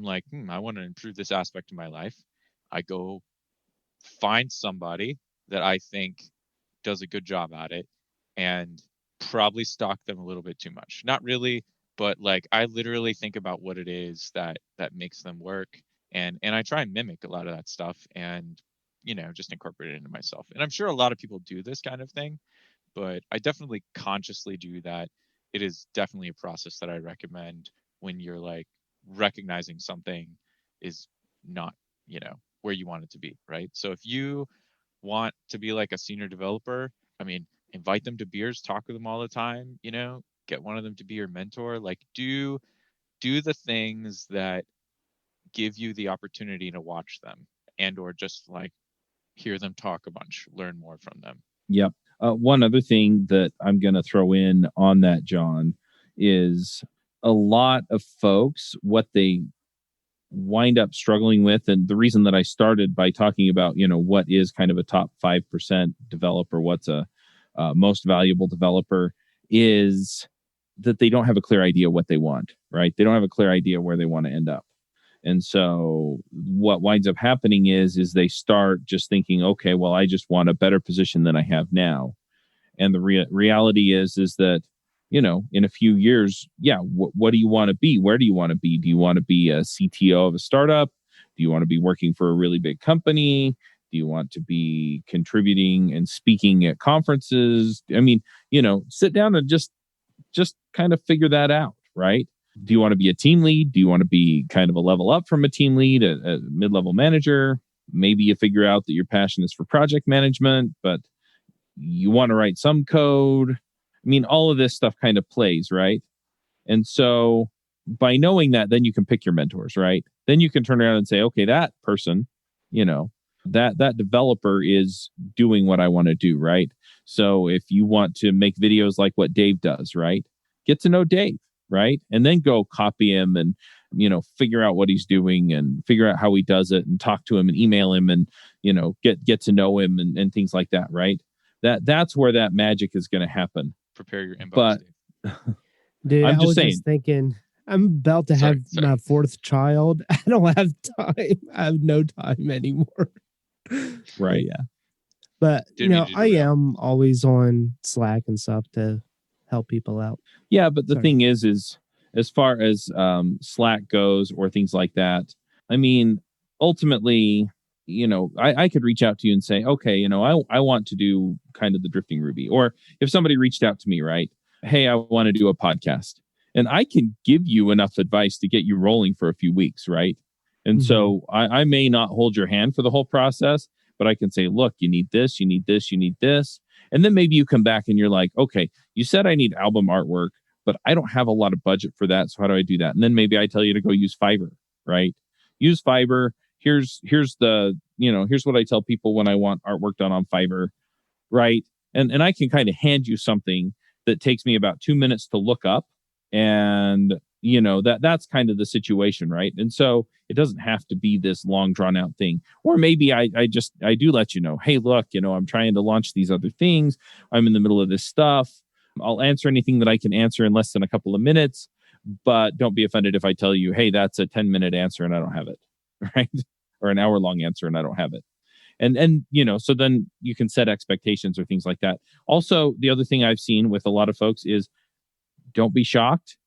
like, I want to improve this aspect of my life. I go find somebody that I think does a good job at it, and probably stalk them a little bit too much. Not really, but like I literally think about what it is that makes them work, and I try and mimic a lot of that stuff, and just incorporate it into myself. And I'm sure a lot of people do this kind of thing, but I definitely consciously do that. It is definitely a process that I recommend when you're like recognizing something is not, where you want it to be, right? So if you want to be like a senior developer, I mean, invite them to beers, talk with them all the time, get one of them to be your mentor, like do the things that give you the opportunity to watch them and or just like hear them talk a bunch, learn more from them. Yep. One other thing that I'm going to throw in on that, John, is a lot of folks, what they wind up struggling with. And the reason that I started by talking about, what is kind of a top 5% developer, what's a most valuable developer, is that they don't have a clear idea what they want, right? They don't have a clear idea where they want to end up. And so what winds up happening is they start just thinking, okay, well, I just want a better position than I have now. And the reality is that, in a few years, yeah, what do you want to be? Where do you want to be? Do you want to be a CTO of a startup? Do you want to be working for a really big company? Do you want to be contributing and speaking at conferences? I mean, sit down and just kind of figure that out, right? Do you want to be a team lead? Do you want to be kind of a level up from a team lead, a mid-level manager? Maybe you figure out that your passion is for project management, but you want to write some code. I mean, all of this stuff kind of plays, right? And so by knowing that, then you can pick your mentors, right? Then you can turn around and say, okay, that person, that developer is doing what I want to do, right? So if you want to make videos like what Dave does, right? Get to know Dave, right? And then go copy him and, figure out what he's doing and figure out how he does it and talk to him and email him and, get to know him and things like that, right? That's where that magic is going to happen. Prepare your inbox. But Dude, I'm I just was saying. just thinking, I'm about to have my fourth child. I don't have time. I have no time anymore. Right. Yeah. But, I am always on Slack and stuff to help people out. Yeah, but the Sorry. thing is as far as Slack goes or things like that, I mean, ultimately, I could reach out to you and say, okay, I want to do kind of the Drifting Ruby. Or if somebody reached out to me, right? Hey, I want to do a podcast. And I can give you enough advice to get you rolling for a few weeks, right? And so I may not hold your hand for the whole process, but I can say, look, you need this, you need this, you need this. And then maybe you come back and you're like, okay, you said I need album artwork, but I don't have a lot of budget for that. So how do I do that? And then maybe I tell you to go use Fiverr, right? Use Fiverr. Here's what I tell people when I want artwork done on Fiverr, right? And I can kind of hand you something that takes me about 2 minutes to look up. And that's kind of the situation, right? And so it doesn't have to be this long drawn out thing. Or maybe I do let you know, hey, look, I'm trying to launch these other things. I'm in the middle of this stuff. I'll answer anything that I can answer in less than a couple of minutes, but don't be offended if I tell you, hey, that's a 10-minute answer and I don't have it, right? Or an hour-long answer and I don't have it. And so then you can set expectations or things like that. Also, the other thing I've seen with a lot of folks is don't be shocked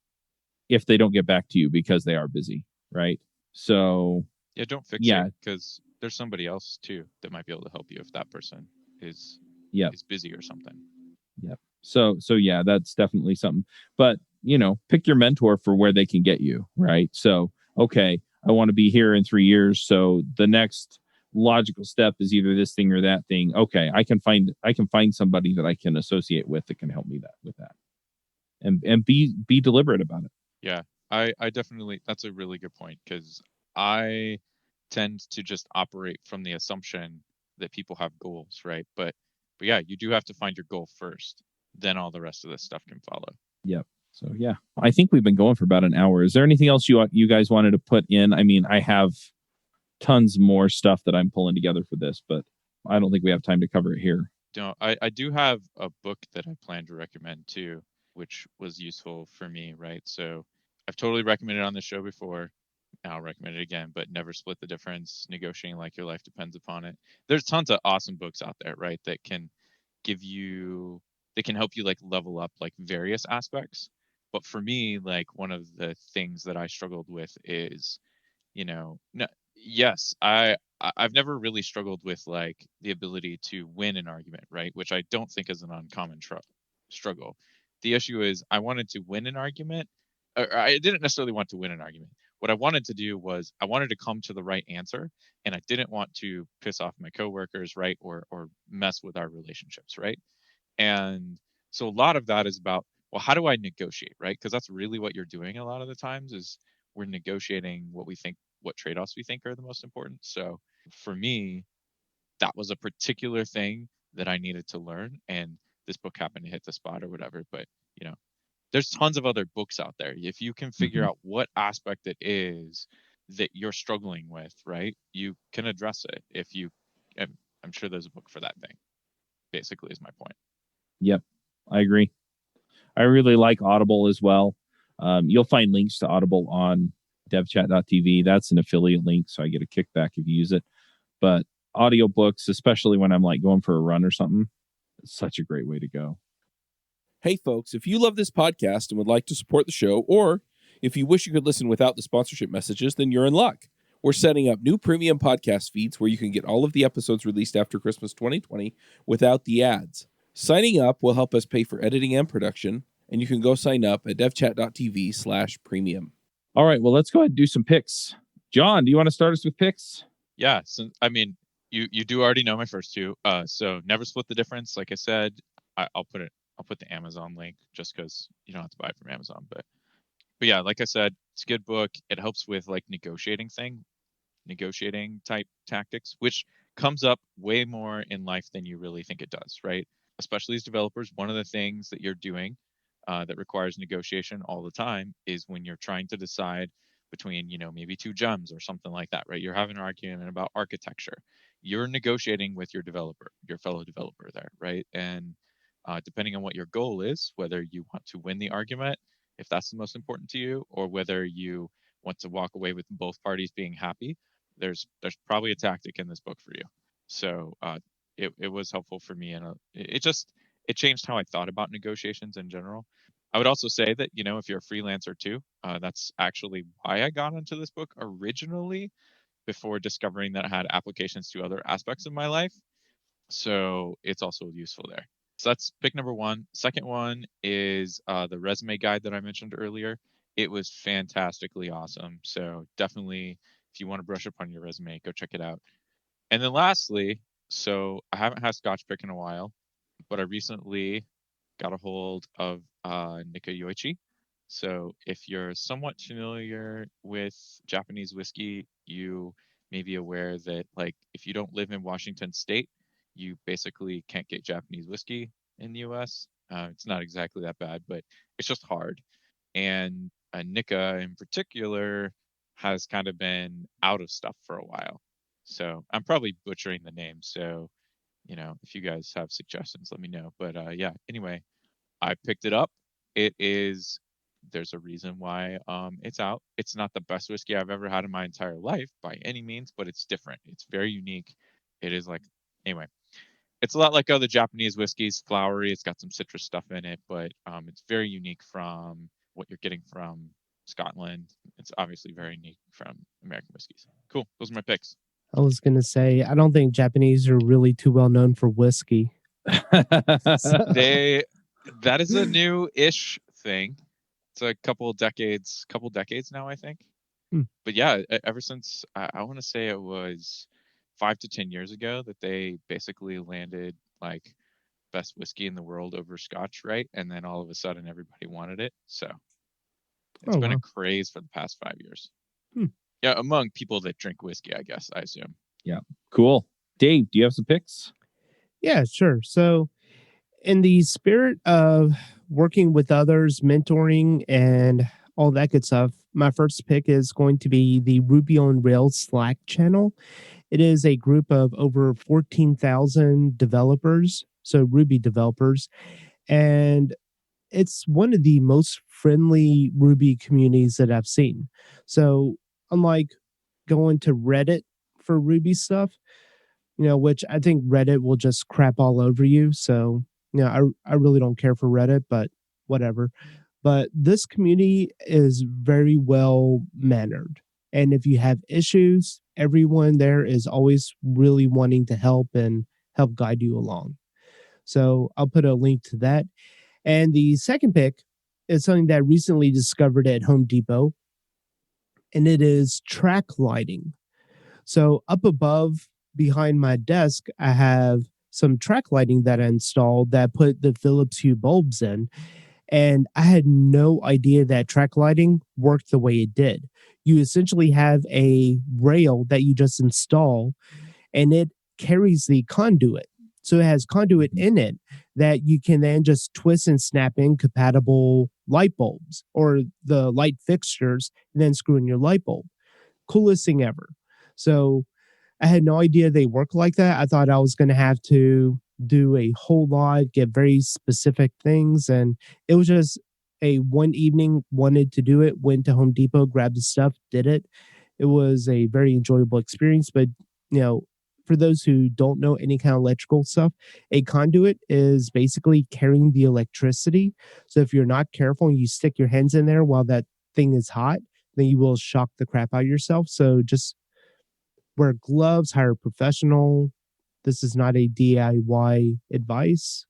if they don't get back to you because they are busy, right? So yeah, don't fix it because there's somebody else too that might be able to help you if that person is busy or something. Yep. So yeah, that's definitely something. But pick your mentor for where they can get you, right? So okay, I want to be here in 3 years, so the next logical step is either this thing or that thing. Okay, I can find somebody that I can associate with that can help me with that, and be deliberate about it. Yeah, I definitely, that's a really good point because I tend to just operate from the assumption that people have goals, right? But yeah, you do have to find your goal first. Then all the rest of this stuff can follow. Yep. So yeah, I think we've been going for about an hour. Is there anything else you guys wanted to put in? I mean, I have tons more stuff that I'm pulling together for this, but I don't think we have time to cover it here. No, I do have a book that I plan to recommend too, which was useful for me, right? So I've totally recommended it on the show before. I'll recommend it again, but Never Split the Difference, Negotiating Like Your Life Depends Upon It. There's tons of awesome books out there, right? That can help you like level up like various aspects. But for me, like one of the things that I struggled with is, yes, I've never really struggled with like the ability to win an argument, right? Which I don't think is an uncommon struggle. The issue is I wanted to win an argument, or I didn't necessarily want to win an argument. What I wanted to do was I wanted to come to the right answer, and I didn't want to piss off my coworkers, right, or mess with our relationships, right? And so a lot of that is about, well, how do I negotiate, right? Because that's really what you're doing a lot of the times is we're negotiating what trade-offs we think are the most important. So for me, that was a particular thing that I needed to learn, and this book happened to hit the spot or whatever. But there's tons of other books out there. If you can figure out what aspect it is that you're struggling with, right, you can address it. I'm sure there's a book for that thing, basically, is my point. Yep, I agree. I really like Audible as well. You'll find links to Audible on devchat.tv. That's an affiliate link, so I get a kickback if you use it. But audiobooks, especially when I'm like going for a run or something, it's such a great way to go. Hey, folks, if you love this podcast and would like to support the show, or if you wish you could listen without the sponsorship messages, then you're in luck. We're setting up new premium podcast feeds where you can get all of the episodes released after Christmas 2020 without the ads. Signing up will help us pay for editing and production, and you can go sign up at devchat.tv/premium. All right, well, let's go ahead and do some picks. John, do you want to start us with picks? Yeah, so I mean, you do already know my first two. So Never Split the Difference, like I said, I'll put the Amazon link just because you don't have to buy it from Amazon. But yeah, like I said, it's a good book. It helps with like negotiating type tactics, which comes up way more in life than you really think it does, right? Especially as developers, one of the things that you're doing that requires negotiation all the time is when you're trying to decide between, maybe two gems or something like that, right? You're having an argument about architecture. You're negotiating with your fellow developer there, right? And depending on what your goal is, whether you want to win the argument, if that's the most important to you, or whether you want to walk away with both parties being happy, there's probably a tactic in this book for you. So it was helpful for me, and it changed how I thought about negotiations in general. I would also say that, if you're a freelancer too, that's actually why I got into this book originally, before discovering that it had applications to other aspects of my life. So it's also useful there. So that's pick number one. Second one is the resume guide that I mentioned earlier. It was fantastically awesome. So definitely, if you want to brush up on your resume, go check it out. And then lastly, so I haven't had Scotch Pick in a while, but I recently got a hold of Nika Yoichi. So if you're somewhat familiar with Japanese whiskey, you may be aware that, like, if you don't live in Washington State, you basically can't get Japanese whiskey in the US. It's not exactly that bad, but it's just hard. And Nika in particular has kind of been out of stuff for a while. So I'm probably butchering the name. So, if you guys have suggestions, let me know. But yeah, anyway, I picked it up. There's a reason why it's out. It's not the best whiskey I've ever had in my entire life by any means, but it's different. It's very unique. It is like, anyway, it's a lot like other Japanese whiskeys, flowery. It's got some citrus stuff in it, but it's very unique from what you're getting from Scotland. It's obviously very unique from American whiskeys. Cool. Those are my picks. I was going to say, I don't think Japanese are really too well known for whiskey. That is a new-ish thing. It's a couple decades now, I think. But yeah, ever since I want to say it was 5 to 10 years ago that they basically landed like best whiskey in the world over Scotch, right? And then all of a sudden everybody wanted it. So it's been a craze for the past 5 years. Yeah, among people that drink whiskey, I guess, I assume. Yeah, cool. Dave, do you have some picks? Yeah, sure. So in the spirit of working with others, mentoring, and all that good stuff, my first pick is going to be the Ruby on Rails Slack channel. It is a group of over 14,000 developers, so Ruby developers, and it's one of the most friendly Ruby communities that I've seen. So unlike going to Reddit for Ruby stuff, which I think Reddit will just crap all over you. So, I really don't care for Reddit, but whatever. But this community is very well mannered. And if you have issues, everyone there is always really wanting to help and help guide you along. So I'll put a link to that. And the second pick is something that I recently discovered at Home Depot, and it is track lighting. So up above behind my desk, I have some track lighting that I installed that put the Philips Hue bulbs in. And I had no idea that track lighting worked the way it did. You essentially have a rail that you just install, and it carries the conduit. So it has conduit in it that you can then just twist and snap in compatible light bulbs or the light fixtures and then screw in your light bulb. Coolest thing ever. So I had no idea they work like that. I thought I was going to have to do a whole lot, get very specific things. And it was just a one evening, wanted to do it, went to Home Depot, grabbed the stuff, did it. It was a very enjoyable experience. But, for those who don't know any kind of electrical stuff, a conduit is basically carrying the electricity. So if you're not careful and you stick your hands in there while that thing is hot, then you will shock the crap out of yourself. So just wear gloves, hire a professional. This is not a DIY advice,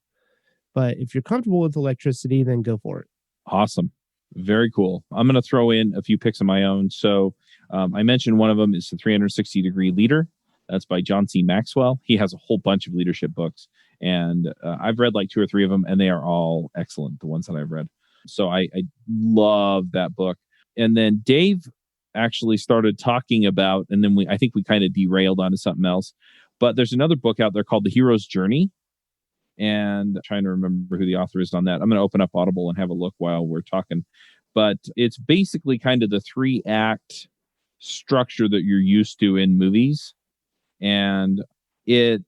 but if you're comfortable with electricity, then go for it. Awesome. Very cool. I'm going to throw in a few picks of my own. So I mentioned one of them is the 360-Degree Leader. That's by John C. Maxwell. He has a whole bunch of leadership books, and I've read like 2 or 3 of them, and they are all excellent, the ones that I've read. So I love that book. And then Dave actually started talking about, and then I think we kind of derailed onto something else, but there's another book out there called The Hero's Journey. And I'm trying to remember who the author is on that. I'm going to open up Audible and have a look while we're talking. But it's basically kind of the 3-act structure that you're used to in movies. And it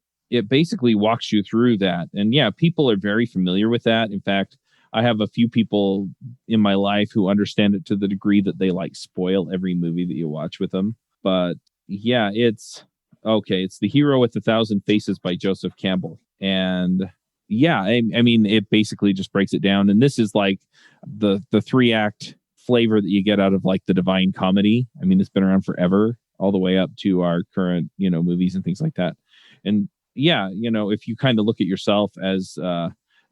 basically walks you through that. And yeah, people are very familiar with that. In fact, I have a few people in my life who understand it to the degree that they like spoil every movie that you watch with them. But yeah, it's okay. It's The Hero with 1,000 Faces by Joseph Campbell. And yeah, I mean, it basically just breaks it down. And this is like the 3-act flavor that you get out of like the Divine Comedy. I mean, it's been around forever, all the way up to our current, movies and things like that. And yeah, if you kind of look at yourself as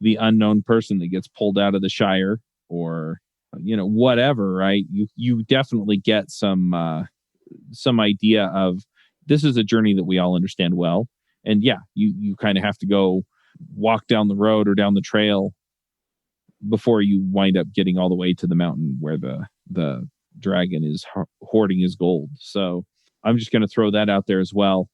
the unknown person that gets pulled out of the Shire, or whatever, right? You definitely get some idea of this is a journey that we all understand well. And yeah, you kind of have to go walk down the road or down the trail before you wind up getting all the way to the mountain where the dragon is hoarding his gold. So I'm just going to throw that out there as well.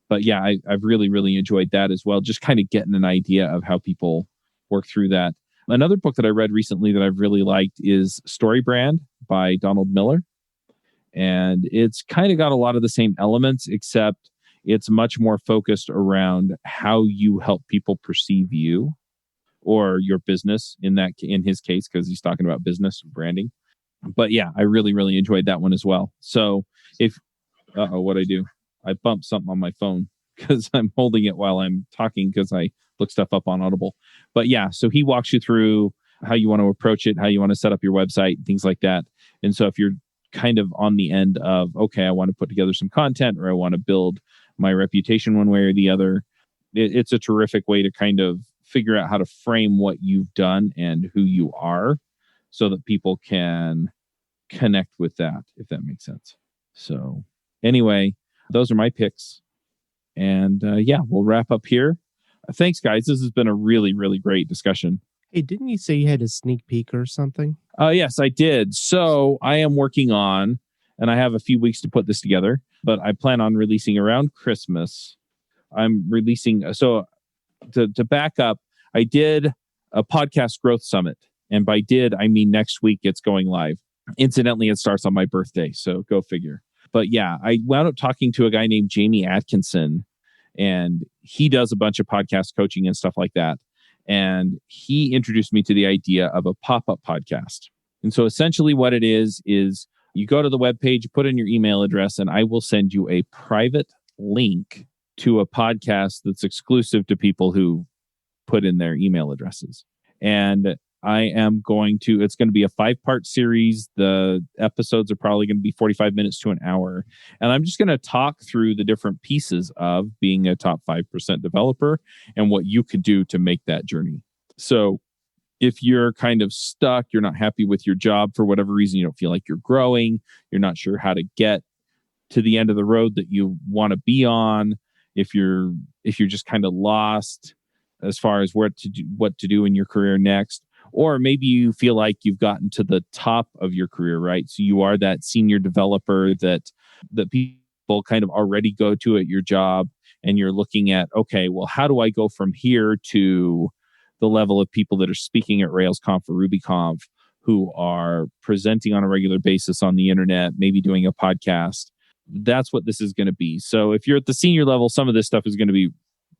But yeah, I've really, really enjoyed that as well. Just kind of getting an idea of how people work through that. Another book that I read recently that I've really liked is Story Brand by Donald Miller. And it's kind of got a lot of the same elements, except it's much more focused around how you help people perceive you or your business in his case, because he's talking about business branding. But yeah, I really, really enjoyed that one as well. So what'd I do? I bumped something on my phone because I'm holding it while I'm talking because I look stuff up on Audible. But yeah, so he walks you through how you want to approach it, how you want to set up your website, things like that. And so if you're kind of on the end of, okay, I want to put together some content, or I want to build my reputation one way or the other, it's a terrific way to kind of figure out how to frame what you've done and who you are so that people can connect with that, if that makes sense. So anyway, those are my picks. And yeah, we'll wrap up here. Thanks, guys. This has been a really, really great discussion. Hey, didn't you say you had a sneak peek or something? Yes, I did. So I am working on, and I have a few weeks to put this together, but I plan on releasing around Christmas. I'm releasing, so to back up, I did a podcast growth summit. And by did, I mean next week it's going live. Incidentally, it starts on my birthday, so go figure. But yeah, I wound up talking to a guy named Jamie Atkinson, and he does a bunch of podcast coaching and stuff like that. And he introduced me to the idea of a pop-up podcast. And so essentially what it is you go to the webpage, you put in your email address, and I will send you a private link to a podcast that's exclusive to people who put in their email addresses. And it's going to be a 5-part series. The episodes are probably going to be 45 minutes to an hour. And I'm just going to talk through the different pieces of being a top 5% developer and what you could do to make that journey. So if you're kind of stuck, you're not happy with your job for whatever reason, you don't feel like you're growing, you're not sure how to get to the end of the road that you want to be on, if you're just kind of lost as far as what to do in your career next, or maybe you feel like you've gotten to the top of your career, right? So you are that senior developer that people kind of already go to at your job, and you're looking at, okay, well, how do I go from here to the level of people that are speaking at RailsConf or RubyConf, who are presenting on a regular basis on the internet, maybe doing a podcast? That's what this is going to be. So if you're at the senior level, some of this stuff is going to be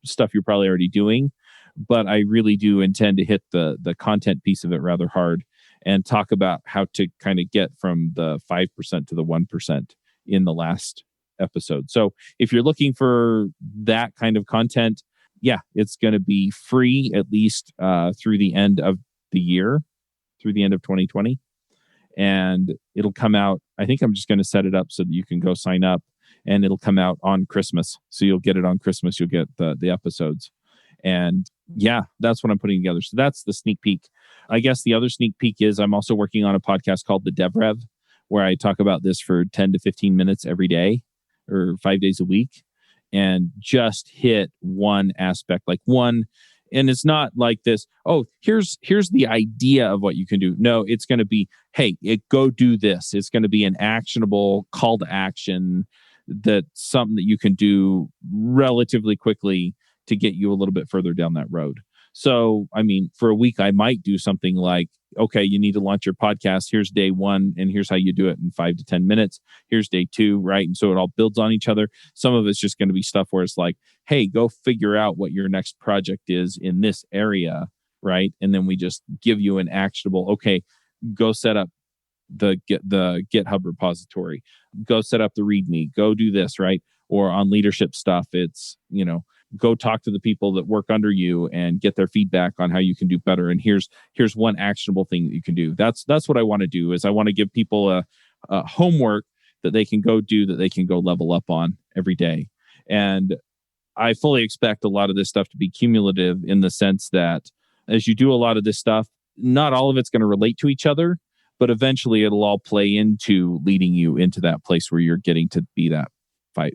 stuff you're probably already doing. But I really do intend to hit the content piece of it rather hard and talk about how to kind of get from the 5% to the 1% in the last episode. So if you're looking for that kind of content, yeah, it's going to be free at least through the end of the year, through the end of 2020. And it'll come out. I think I'm just going to set it up so that you can go sign up, and it'll come out on Christmas. So you'll get it on Christmas. You'll get the episodes. And yeah, that's what I'm putting together. So that's the sneak peek. I guess the other sneak peek is I'm also working on a podcast called The DevRev, where I talk about this for 10 to 15 minutes every day or 5 days a week, and just hit one aspect, and it's not like this, oh, here's the idea of what you can do. No, it's going to be, hey, go do this. It's going to be an actionable call to action, that's something that you can do relatively quickly to get you a little bit further down that road. So, I mean, for a week, I might do something like, okay, you need to launch your podcast. Here's day 1, and here's how you do it in 5 to 10 minutes. Here's day 2, right? And so it all builds on each other. Some of it's just going to be stuff where it's like, hey, go figure out what your next project is in this area, right? And then we just give you an actionable, okay, go set up the GitHub repository, go set up the README, go do this, right? Or on leadership stuff, it's, go talk to the people that work under you and get their feedback on how you can do better. And here's one actionable thing that you can do. That's what I want to do, is I want to give people a homework that they can go do, that they can go level up on every day. And I fully expect a lot of this stuff to be cumulative, in the sense that as you do a lot of this stuff, not all of it's going to relate to each other, but eventually it'll all play into leading you into that place where you're getting to be that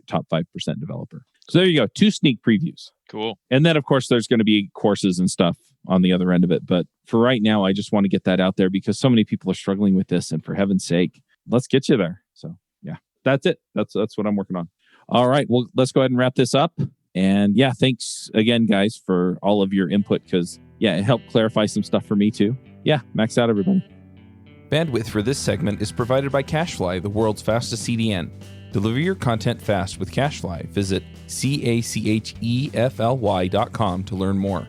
top 5% developer. So there you go. 2 sneak previews. Cool. And then, of course, there's going to be courses and stuff on the other end of it. But for right now, I just want to get that out there, because so many people are struggling with this. And for heaven's sake, let's get you there. So yeah, that's it. That's what I'm working on. All right. Well, let's go ahead and wrap this up. And yeah, thanks again, guys, for all of your input, because yeah, it helped clarify some stuff for me too. Yeah, max out, everybody. Bandwidth for this segment is provided by CacheFly, the world's fastest CDN. Deliver your content fast with CacheFly. Visit CacheFly.com to learn more.